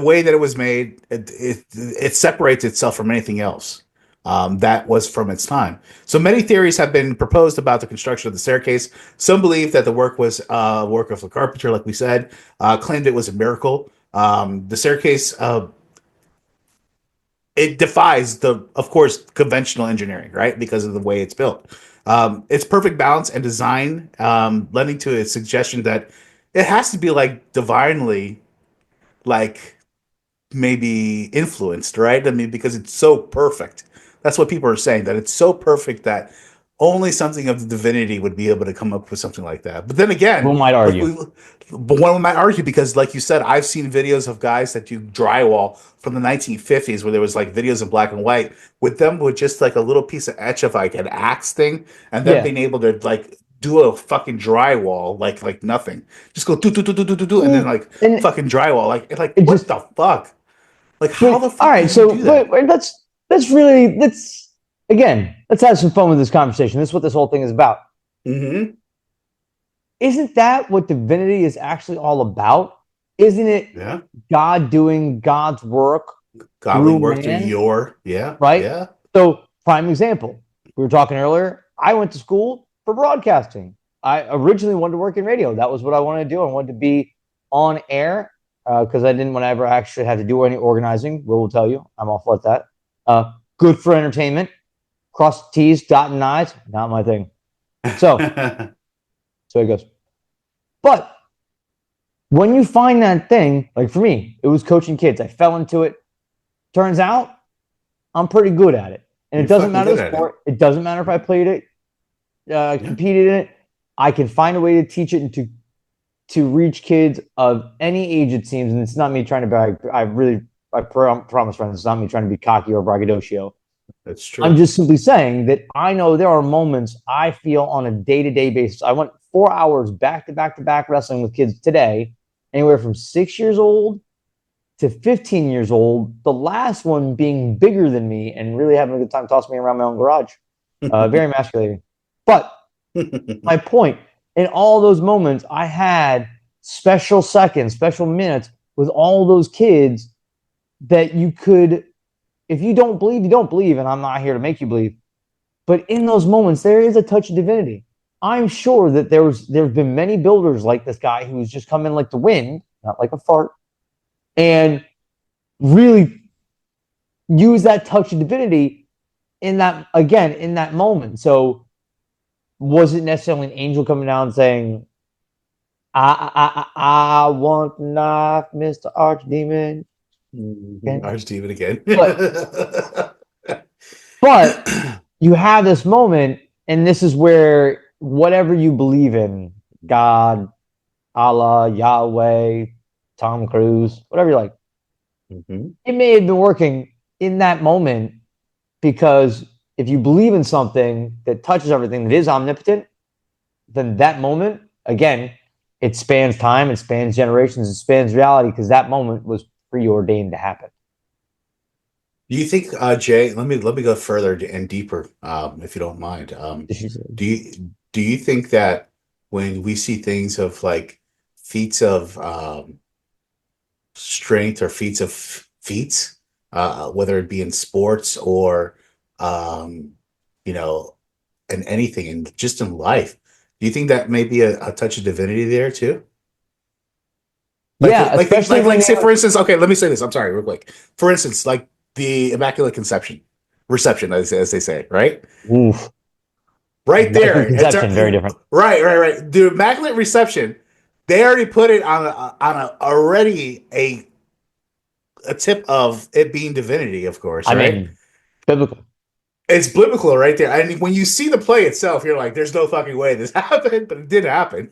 way that it was made, it separates itself from anything else that was from its time. So many theories have been proposed about the construction of the staircase. Some believe that the work was work of the carpenter, like we said, claimed it was a miracle. The staircase, it defies of course, conventional engineering, right? Because of the way it's built. Its perfect balance and design, lending to its suggestion that it has to be like divinely, like maybe influenced, right? I mean, because it's so perfect. That's what people are saying, that it's so perfect that only something of the divinity would be able to come up with something like that. But then again, one might argue. One might argue because, like you said, I've seen videos of guys that do drywall from the 1950s where there was like videos in black and white with them with just like a little piece of etch of like an axe thing, and then being able to like do a fucking drywall like nothing. Just go do and then like fucking drywall. Like what the fuck? Like how the fuck? All right, so let's have some fun with this conversation. This is what this whole thing is about. Mm-hmm. Isn't that what divinity is actually all about? Isn't it God doing God's work? Godly work through your, right? Yeah. So, prime example. We were talking earlier. I went to school for broadcasting. I originally wanted to work in radio. That was what I wanted to do. I wanted to be on air because I didn't want to ever actually have to do any organizing. Will tell you, I'm awful at that. Good for entertainment. Cross T's, dotting I's, not my thing. So it goes. But when you find that thing, like for me, it was coaching kids. I fell into it. Turns out I'm pretty good at it. And it doesn't matter the sport. It doesn't matter if I played it, competed in it. I can find a way to teach it and to reach kids of any age, it seems. And it's not me trying to brag. I promise, friends, it's not me trying to be cocky or braggadocio. That's true. I'm just simply saying that I know there are moments I feel on a day-to-day basis. I went 4 hours back-to-back wrestling with kids today, anywhere from 6 years old to 15 years old, the last one being bigger than me and really having a good time tossing me around my own garage. Very emasculating. But my point, in all those moments, I had special seconds, special minutes with all those kids that you could... If you don't believe, you don't believe, and I'm not here to make you believe. But in those moments, there is a touch of divinity. I'm sure that there's been many builders like this guy who's just come in like the wind, not like a fart, and really use that touch of divinity in that moment. So was it necessarily an angel coming down saying, I want the knife, Mr. Archdemon? Archdemon again. But you have this moment, and this is where whatever you believe in, God, Allah, Yahweh, Tom Cruise, whatever you like, it may have been working in that moment, because if you believe in something that touches everything, that is omnipotent, then that moment, again, it spans time, it spans generations, it spans reality, because that moment was preordained to happen. Do you think, Jay? Let me go further and deeper, if you don't mind. Do you think that when we see things of like feats of strength or feats, whether it be in sports or in anything, and just in life, do you think that may be a touch of divinity there too? Like say for instance, okay, let me say this. I'm sorry, real quick. For instance, like the Immaculate Reception, as they say, right? Oof. Right there. Conception, very different. Right. The Immaculate Reception, they already put it on a tip of it being divinity, of course. Right? I mean, biblical. It's biblical right there. I mean, when you see the play itself, you're like, "There's no fucking way this happened," but it did happen.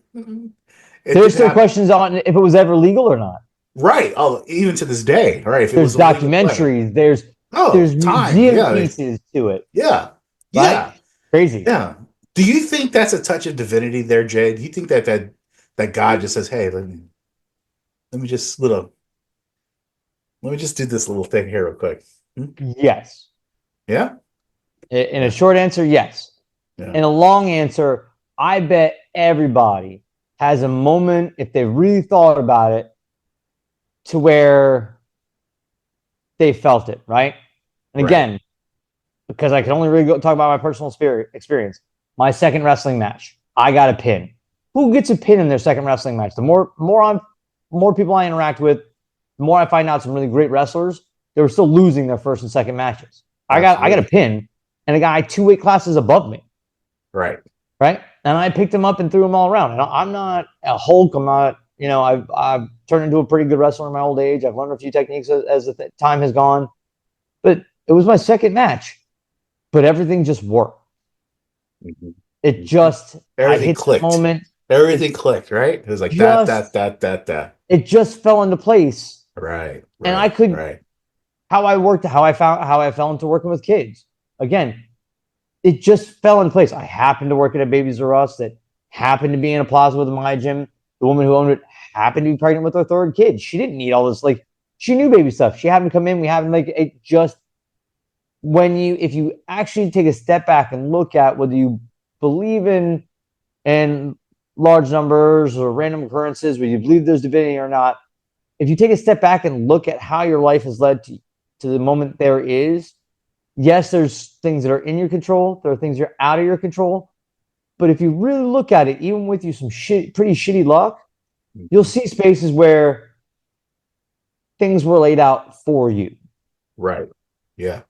There's still questions on if it was ever legal or not. Right. Oh, even to this day. Right. If there's documentaries. There's museum pieces to it. Yeah. Right? Yeah. Crazy. Yeah. Do you think that's a touch of divinity there, Jay? Do you think that God just says, "Hey, let me just do this little thing here real quick"? Yes. Yeah. In a short answer, yes. Yeah. In a long answer, I bet everybody has a moment, if they really thought about it, to where they felt it, right? And again, because I can only really talk about my personal experience, my second wrestling match, I got a pin. Who gets a pin in their second wrestling match? The more people I interact with, the more I find out some really great wrestlers, they were still losing their first and second matches. I got a pin, and a guy 2 weight classes above me. Right. And I picked him up and threw him all around. And I'm not a Hulk. I'm not, I've turned into a pretty good wrestler in my old age. I've learned a few techniques as the time has gone. But it was my second match. But everything just worked. It just, everything clicked. Moment. Everything clicked, right? It was like that. It just fell into place. Right. And I could, how I fell into working with kids. Again, it just fell in place. I happened to work at a Babies R Us that happened to be in a plaza with my gym. The woman who owned it happened to be pregnant with her third kid. She didn't need all this. Like, she knew baby stuff. She happened to come in. We happened to it just, if you actually take a step back and look at whether you believe in large numbers or random occurrences, whether you believe there's divinity or not, if you take a step back and look at how your life has led to the moment there is, yes, there's things that are in your control. There are things that are out of your control. But if you really look at it, even with you some pretty shitty luck, you'll see spaces where things were laid out for you. Right. Yeah.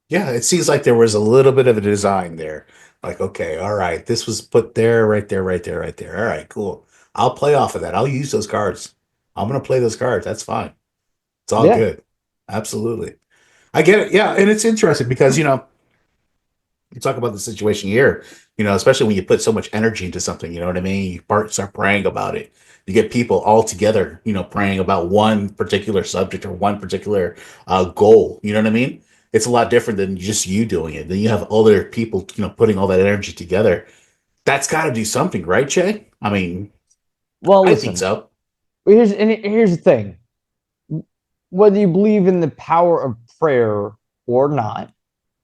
Yeah. It seems like there was a little bit of a design there. Like, okay, all right, this was put there, right there. All right, cool. I'll play off of that. I'll use those cards. I'm going to play those cards. That's fine. It's all good. Absolutely. I get it. Yeah. And it's interesting because, you talk about the situation here, especially when you put so much energy into something, you know what I mean? You start praying about it. You get people all together, praying about one particular subject or one particular goal. You know what I mean? It's a lot different than just you doing it. Then you have other people, putting all that energy together. That's got to do something, right, Jay? I mean, I think so. Here's the thing. Whether you believe in the power of prayer or not,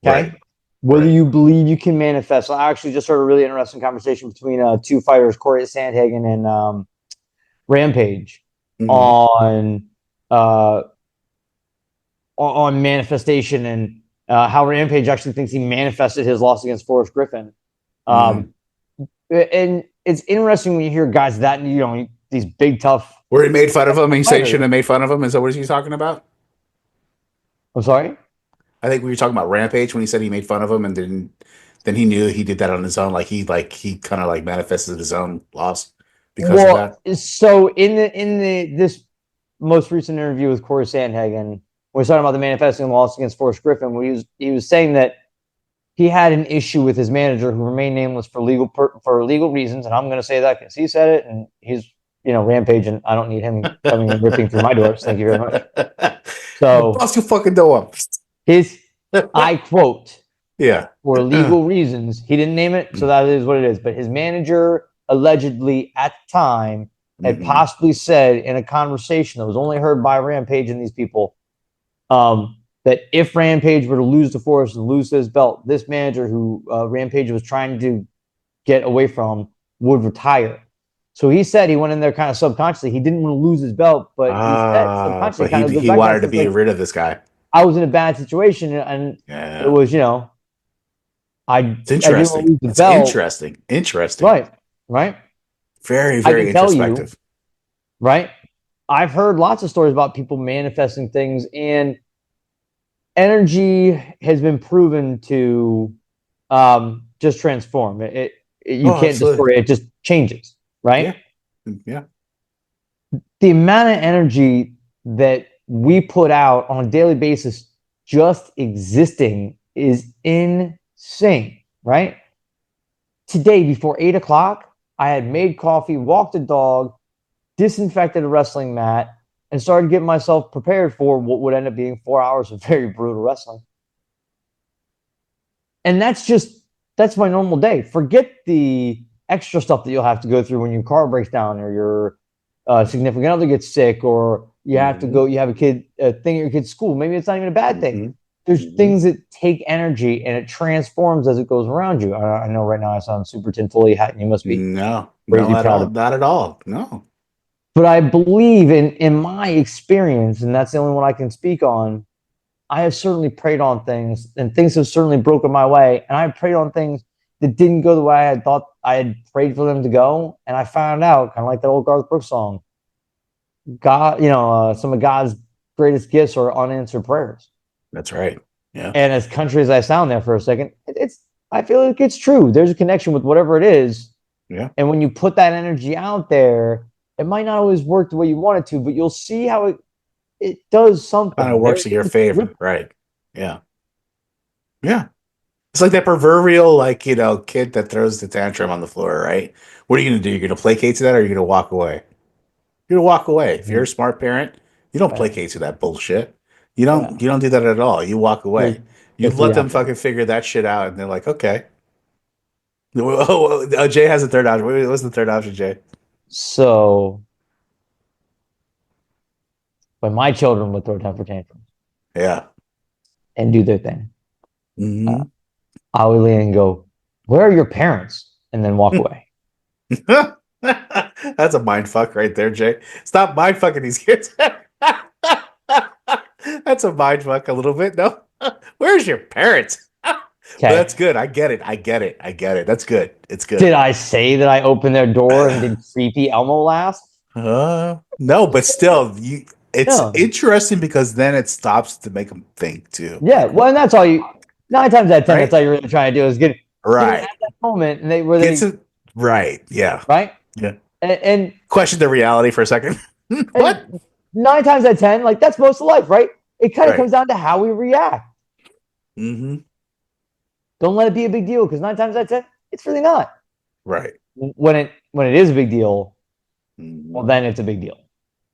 okay? Right. Whether you believe you can manifest. I actually just heard a really interesting conversation between two fighters, Corey Sandhagen and Rampage, on manifestation and how Rampage actually thinks he manifested his loss against Forrest Griffin. and it's interesting when you hear guys that, you know, these big tough. Where he made fun of him, and he said he shouldn't have made fun of him. Is that what he's talking about? I'm sorry. I think we were talking about Rampage when he said he made fun of him, and then he knew he did that on his own. Like he kind of like manifested his own loss because of that. So in this most recent interview with Corey Sandhagen, when we were talking about the manifesting loss against Forrest Griffin, he was saying that he had an issue with his manager who remained nameless for legal reasons, and I'm going to say that because he said it, and he's Rampage, and I don't need him coming and ripping through my doors. Thank you very much. So bust your fucking door up. I quote, yeah, for legal reasons. He didn't name it, so that is what it is. But his manager allegedly at the time had possibly said in a conversation that was only heard by Rampage and these people, that if Rampage were to lose to Forrest and lose his belt, this manager who Rampage was trying to get away from would retire. So he said he went in there kind of subconsciously. He didn't want to lose his belt, but he said subconsciously he wanted to be rid of this guy. I was in a bad situation, and it was, it's interesting. It's interesting. Right. Very, very introspective. Right. I've heard lots of stories about people manifesting things, and energy has been proven to just transform. You can't destroy it; it just changes. Right. Yeah. The amount of energy that we put out on a daily basis just existing is insane, right? Today, before 8 o'clock, I had made coffee, walked the dog, disinfected a wrestling mat, and started getting myself prepared for what would end up being 4 hours of very brutal wrestling. And that's my normal day. Forget the extra stuff that you'll have to go through when your car breaks down or your significant other gets sick, or you have to go, you have a thing at your kid's school. Maybe it's not even a bad thing. There's things that take energy and it transforms as it goes around you. I know right now I sound super tinfoily hat and you must be not at all. No. But I believe in my experience, and that's the only one I can speak on, I have certainly prayed on things, and things have certainly broken my way. And I prayed on things that didn't go the way I had thought I had prayed for them to go. And I found out, kind of like that old Garth Brooks song, God, some of God's greatest gifts are unanswered prayers. That's right. Yeah. And as country as I sound there for a second, I feel like it's true. There's a connection with whatever it is. Yeah. And when you put that energy out there, it might not always work the way you want it to, but you'll see how it does something. Kind of works in your favor. Right. Yeah. Yeah. It's like that proverbial, kid that throws the tantrum on the floor, right? What are you going to do? You're going to placate to that, or are you going to walk away? You're going to walk away. If you're a smart parent, you don't placate to that bullshit. You don't do that at all. You walk away. You let them fucking figure that shit out, and they're like, okay. Jay has a third option. What's the third option, Jay? So, when my children would throw temper tantrums, and do their thing, I would lean and go, "Where are your parents?" and then walk away. That's a mind fuck right there, Jay. Stop mind fucking these kids. That's a mind fuck a little bit. No, where's your parents? That's good. I get it. That's good. It's good. Did I say that I opened their door and did creepy Elmo laugh? No, but still, it's interesting because then it stops to make them think too. Yeah, well, and that's all you. 9 times out of 10, that's all you're really trying to do is get right at that moment, and right. Yeah. Right. Yeah. And question the reality for a second. What? 9 times out of 10, that's most of life, right? It kind of comes down to how we react. Mm-hmm. Don't let it be a big deal, because 9 times out of 10, it's really not. Right. When it is a big deal, well, then it's a big deal.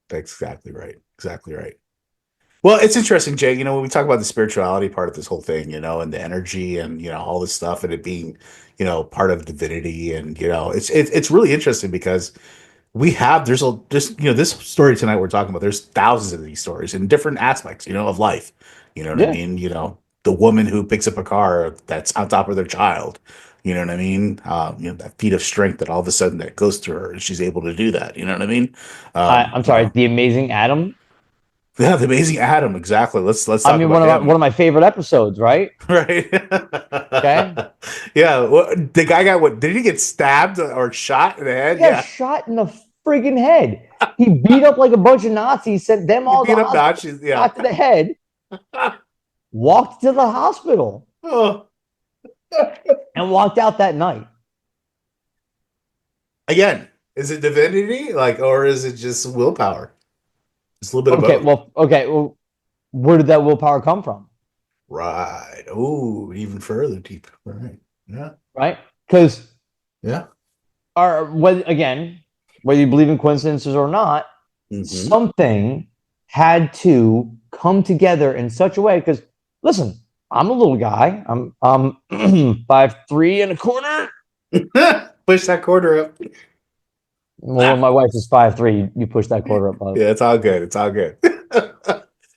That's exactly right. Exactly right. Well, it's interesting, Jay. When we talk about the spirituality part of this whole thing, and the energy and all this stuff, and it being, part of divinity, and it's really interesting because this story tonight we're talking about. There's thousands of these stories in different aspects, of life. You know what I mean? The woman who picks up a car that's on top of their child. You know what I mean? That feat of strength that all of a sudden that goes to her and she's able to do that. You know what I mean? I'm sorry, the amazing Adam. Yeah, the Amazing Adam. Exactly. Let's talk I mean, about him. one of my favorite episodes, right? Right. Okay. Yeah. Well, the guy got what? Did he get stabbed or shot in the head? He got Yeah. shot in the friggin' head. He beat up like a bunch of Nazis, sent them all He beat to up hospital, Nazis. Yeah. shot to the head, walked to the hospital, Oh. and walked out that night. Again, is it divinity, or is it just willpower? It's a little bit of both. Well, where did that willpower come from? Right. Oh, even further deep. Right. Yeah. Right? Because Yeah. whether you believe in coincidences or not, something had to come together in such a way. Because listen, I'm a little guy. I'm 5'3" and a quarter. Push that quarter up. Well, my wife is 5'3". You push that quarter up. Yeah, it's all good. It's all good.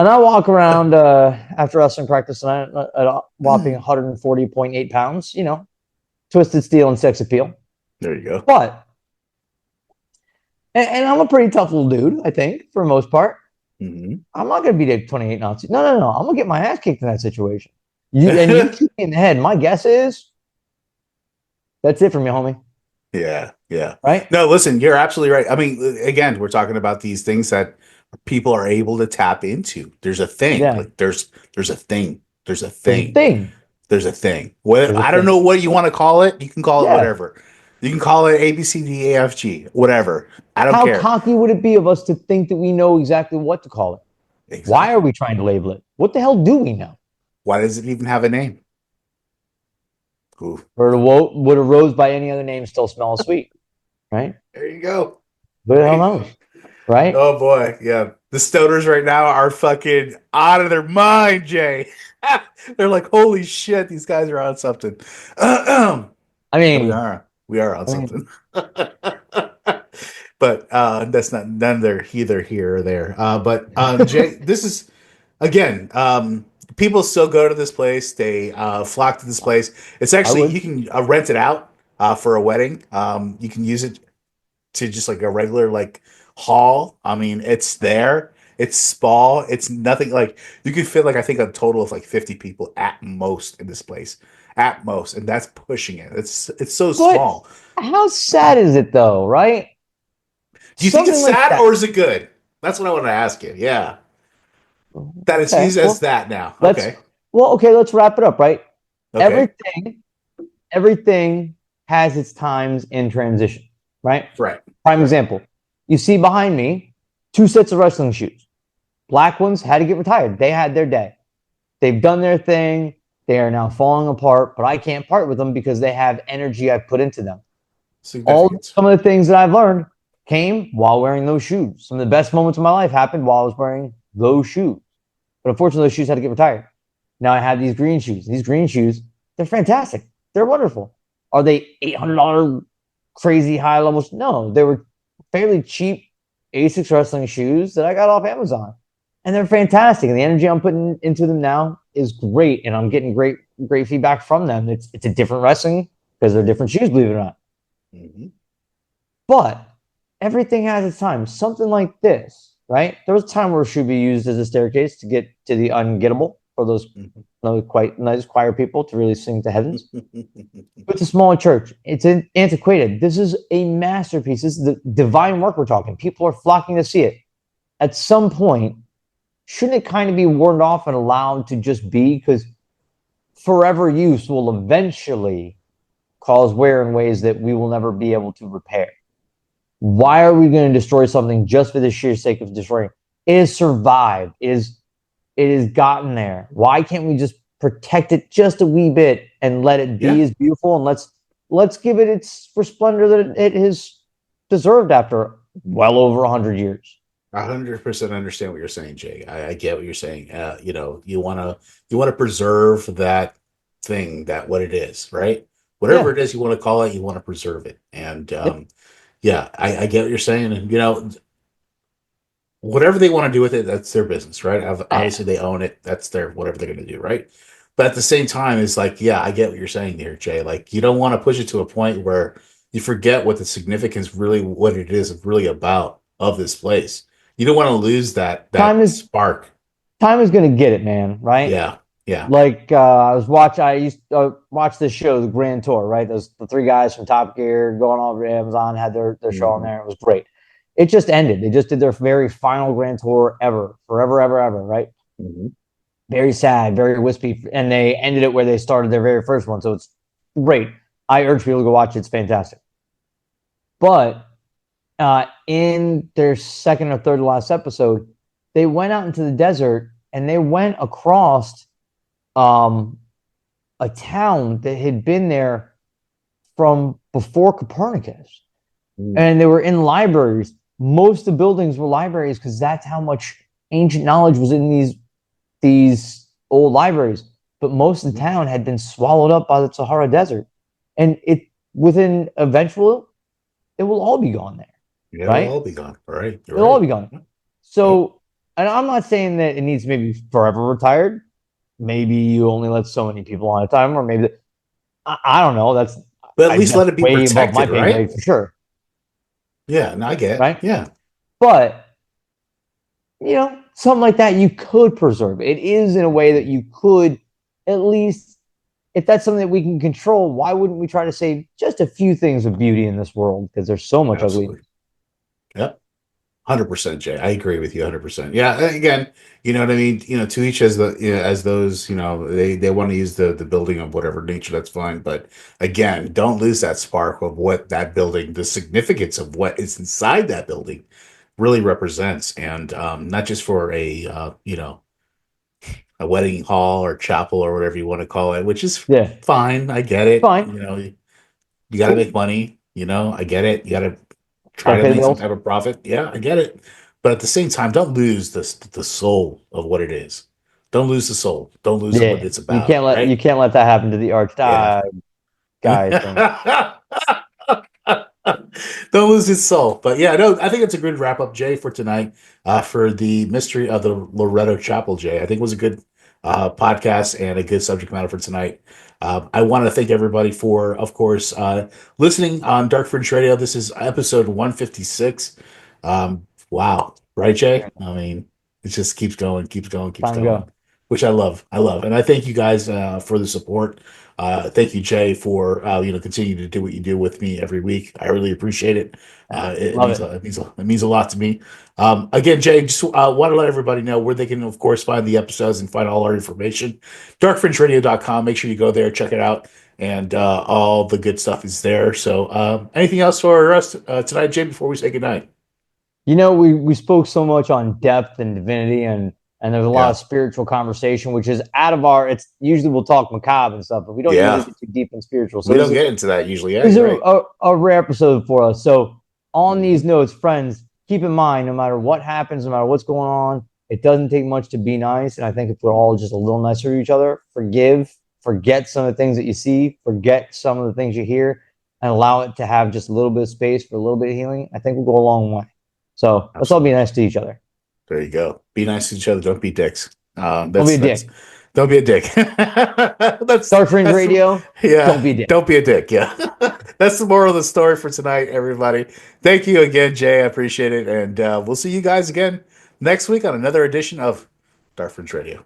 And I walk around after wrestling practice and at a whopping 140.8 pounds, twisted steel and sex appeal. There you go. But, and I'm a pretty tough little dude, I think, for the most part. I'm not going to beat a 28 Nazi. No. I'm going to get my ass kicked in that situation. You kick me in the head. My guess is that's it for me, homie. Yeah. Right? No, listen, you're absolutely right. I mean, again, we're talking about these things that people are able to tap into. There's a thing. Yeah. Like there's a thing. There's a Thing. I don't know what you want to call it. You can call it whatever. You can call it ABCDEFG, whatever. I don't care. How cocky would it be of us to think that we know exactly what to call it? Exactly. Why are we trying to label it? What the hell do we know? Why does it even have a name? Ooh. Or would a rose by any other name still smell sweet? Right? There you go. Who the hell knows? Right? Oh boy, yeah. The stoners right now are fucking out of their mind, Jay. They're like, holy shit, these guys are on something. I mean, we are on something. But that's neither here or there. But Jay, this is again, people still go to this place. They flock to this place. It's actually you can rent it out for a wedding. You can use it to just like a regular hall. I mean, it's there. It's small. It's nothing you could fit I think a total of 50 people at most in this place. At most, and that's pushing it. It's so small. How sad is it though, right? Do you think it's sad or is it good? That's what I want to ask you. Yeah. That it's used as that now. Okay. Let's wrap it up, right? Okay. Everything has its times in transition, right? Right. Prime example. You see behind me 2 sets of wrestling shoes. Black ones had to get retired. They had their day. They've done their thing. They are now falling apart, but I can't part with them because they have energy I put into them. Some of the things that I've learned came while wearing those shoes. Some of the best moments of my life happened while I was wearing those shoes. But unfortunately, those shoes had to get retired. Now I have these green shoes. These green shoes, they're fantastic. They're wonderful. Are they $800 crazy high levels? No, they were fairly cheap Asics wrestling shoes that I got off Amazon. And they're fantastic. And the energy I'm putting into them now is great. And I'm getting great feedback from them. It's a different wrestling because they're different shoes, believe it or not. But everything has its time. Something like this, right? There was a time where it should be used as a staircase to get to the ungettable for those quite nice choir people to really sing to heavens. It's a smaller church. It's antiquated. This is a masterpiece. This is the divine work we're talking. People are flocking to see it. At some point, shouldn't it kind of be warded off and allowed to just be? Because forever use will eventually cause wear in ways that we will never be able to repair. Why are we going to destroy something just for the sheer sake of destroying? It has survived. It has gotten there. Why can't we just protect it just a wee bit and let it be as beautiful? And let's give it its splendor that it has deserved after well over 100 years. 100% understand what you're saying, Jay. I get what you're saying. You want to preserve that thing, that what it is, right? Whatever it is you want to call it, you want to preserve it. And I get what you're saying. And whatever they want to do with it, that's their business, right? Obviously, they own it. That's their whatever they're going to do, right? But at the same time, it's I get what you're saying there, Jay. You don't want to push it to a point where you forget what the significance really, what it is really about of this place. You don't want to lose that spark. Time is going to get it, man. Right? Yeah. Like I used to watch this show, The Grand Tour. Right? Those the three guys from Top Gear going over to Amazon had their show on there. It was great. It just ended. They just did their very final Grand Tour ever, forever, ever, ever. Right? Mm-hmm. Very sad, very wispy, and they ended it where they started their very first one. So it's great. I urge people to go watch it. It's fantastic. But in their second or third to last episode, they went out into the desert and they went across a town that had been there from before Copernicus. And they were in libraries. Most of the buildings were libraries because that's how much ancient knowledge was in these old libraries. But most of the town had been swallowed up by the Sahara Desert. And eventually, it will all be gone there. Yeah, right? It'll all be gone. All right. It'll all be gone. So, and I'm not saying that it needs to maybe forever retired. Maybe you only let so many people on a time, or maybe I don't know. But at least let it be protected, right? For sure. Yeah, no, I get it. Right? Yeah. But, something like that, you could preserve. It is in a way that you could, at least, if that's something that we can control, why wouldn't we try to save just a few things of beauty in this world? Because there's so much ugly. Yep. 100%, Jay. I agree with you 100%. Yeah. Again, you know what I mean? To each as those, they want to use the building of whatever nature, that's fine. But again, don't lose that spark of what that building, the significance of what is inside that building really represents. And not just for a wedding hall or chapel or whatever you want to call it, which is fine. I get it. Fine. You got to make money. I get it. You got to try to make some type of profit. Yeah, I get it. But at the same time, don't lose the soul of what it is. Don't lose the soul. Don't lose what it's about. You can't let that happen to the guy. Don't lose its soul. But yeah, no, I think it's a good wrap up, Jay, for tonight. For the mystery of the Loretto Chapel, Jay. I think it was a good podcast and a good subject matter for tonight. I want to thank everybody for, of course, listening on Dark Fringe Radio. This is episode 156. Wow. Right, Jay? I mean, it just keeps going, which I love. And I thank you guys for the support. Thank you, Jay, for continuing to do what you do with me every week. I really appreciate it. It means a lot to me. Again, Jay, just want to let everybody know where they can, of course, find the episodes and find all our information. darkfringeradio.com. Make sure you go there, check it out, and all the good stuff is there. So anything else for us tonight, Jay, before we say goodnight? We spoke so much on depth and divinity, and there's a lot of spiritual conversation, which is out of it's usually we'll talk macabre and stuff, but we don't usually get too deep in spiritual. So we don't get into that usually. This is a rare episode for us. So on these notes, friends, keep in mind, no matter what happens, no matter what's going on, it doesn't take much to be nice. And I think if we're all just a little nicer to each other, forget some of the things that you see, forget some of the things you hear, and allow it to have just a little bit of space for a little bit of healing, I think we'll go a long way. So let's all be nice to each other. There you go. Be nice to each other. Don't be dicks. Don't be a dick. Don't be a dick. That's Dark Fringe Radio. Yeah. Don't be a dick. Don't be a dick. Yeah. That's the moral of the story for tonight, everybody. Thank you again, Jay. I appreciate it. And we'll see you guys again next week on another edition of Dark Fringe Radio.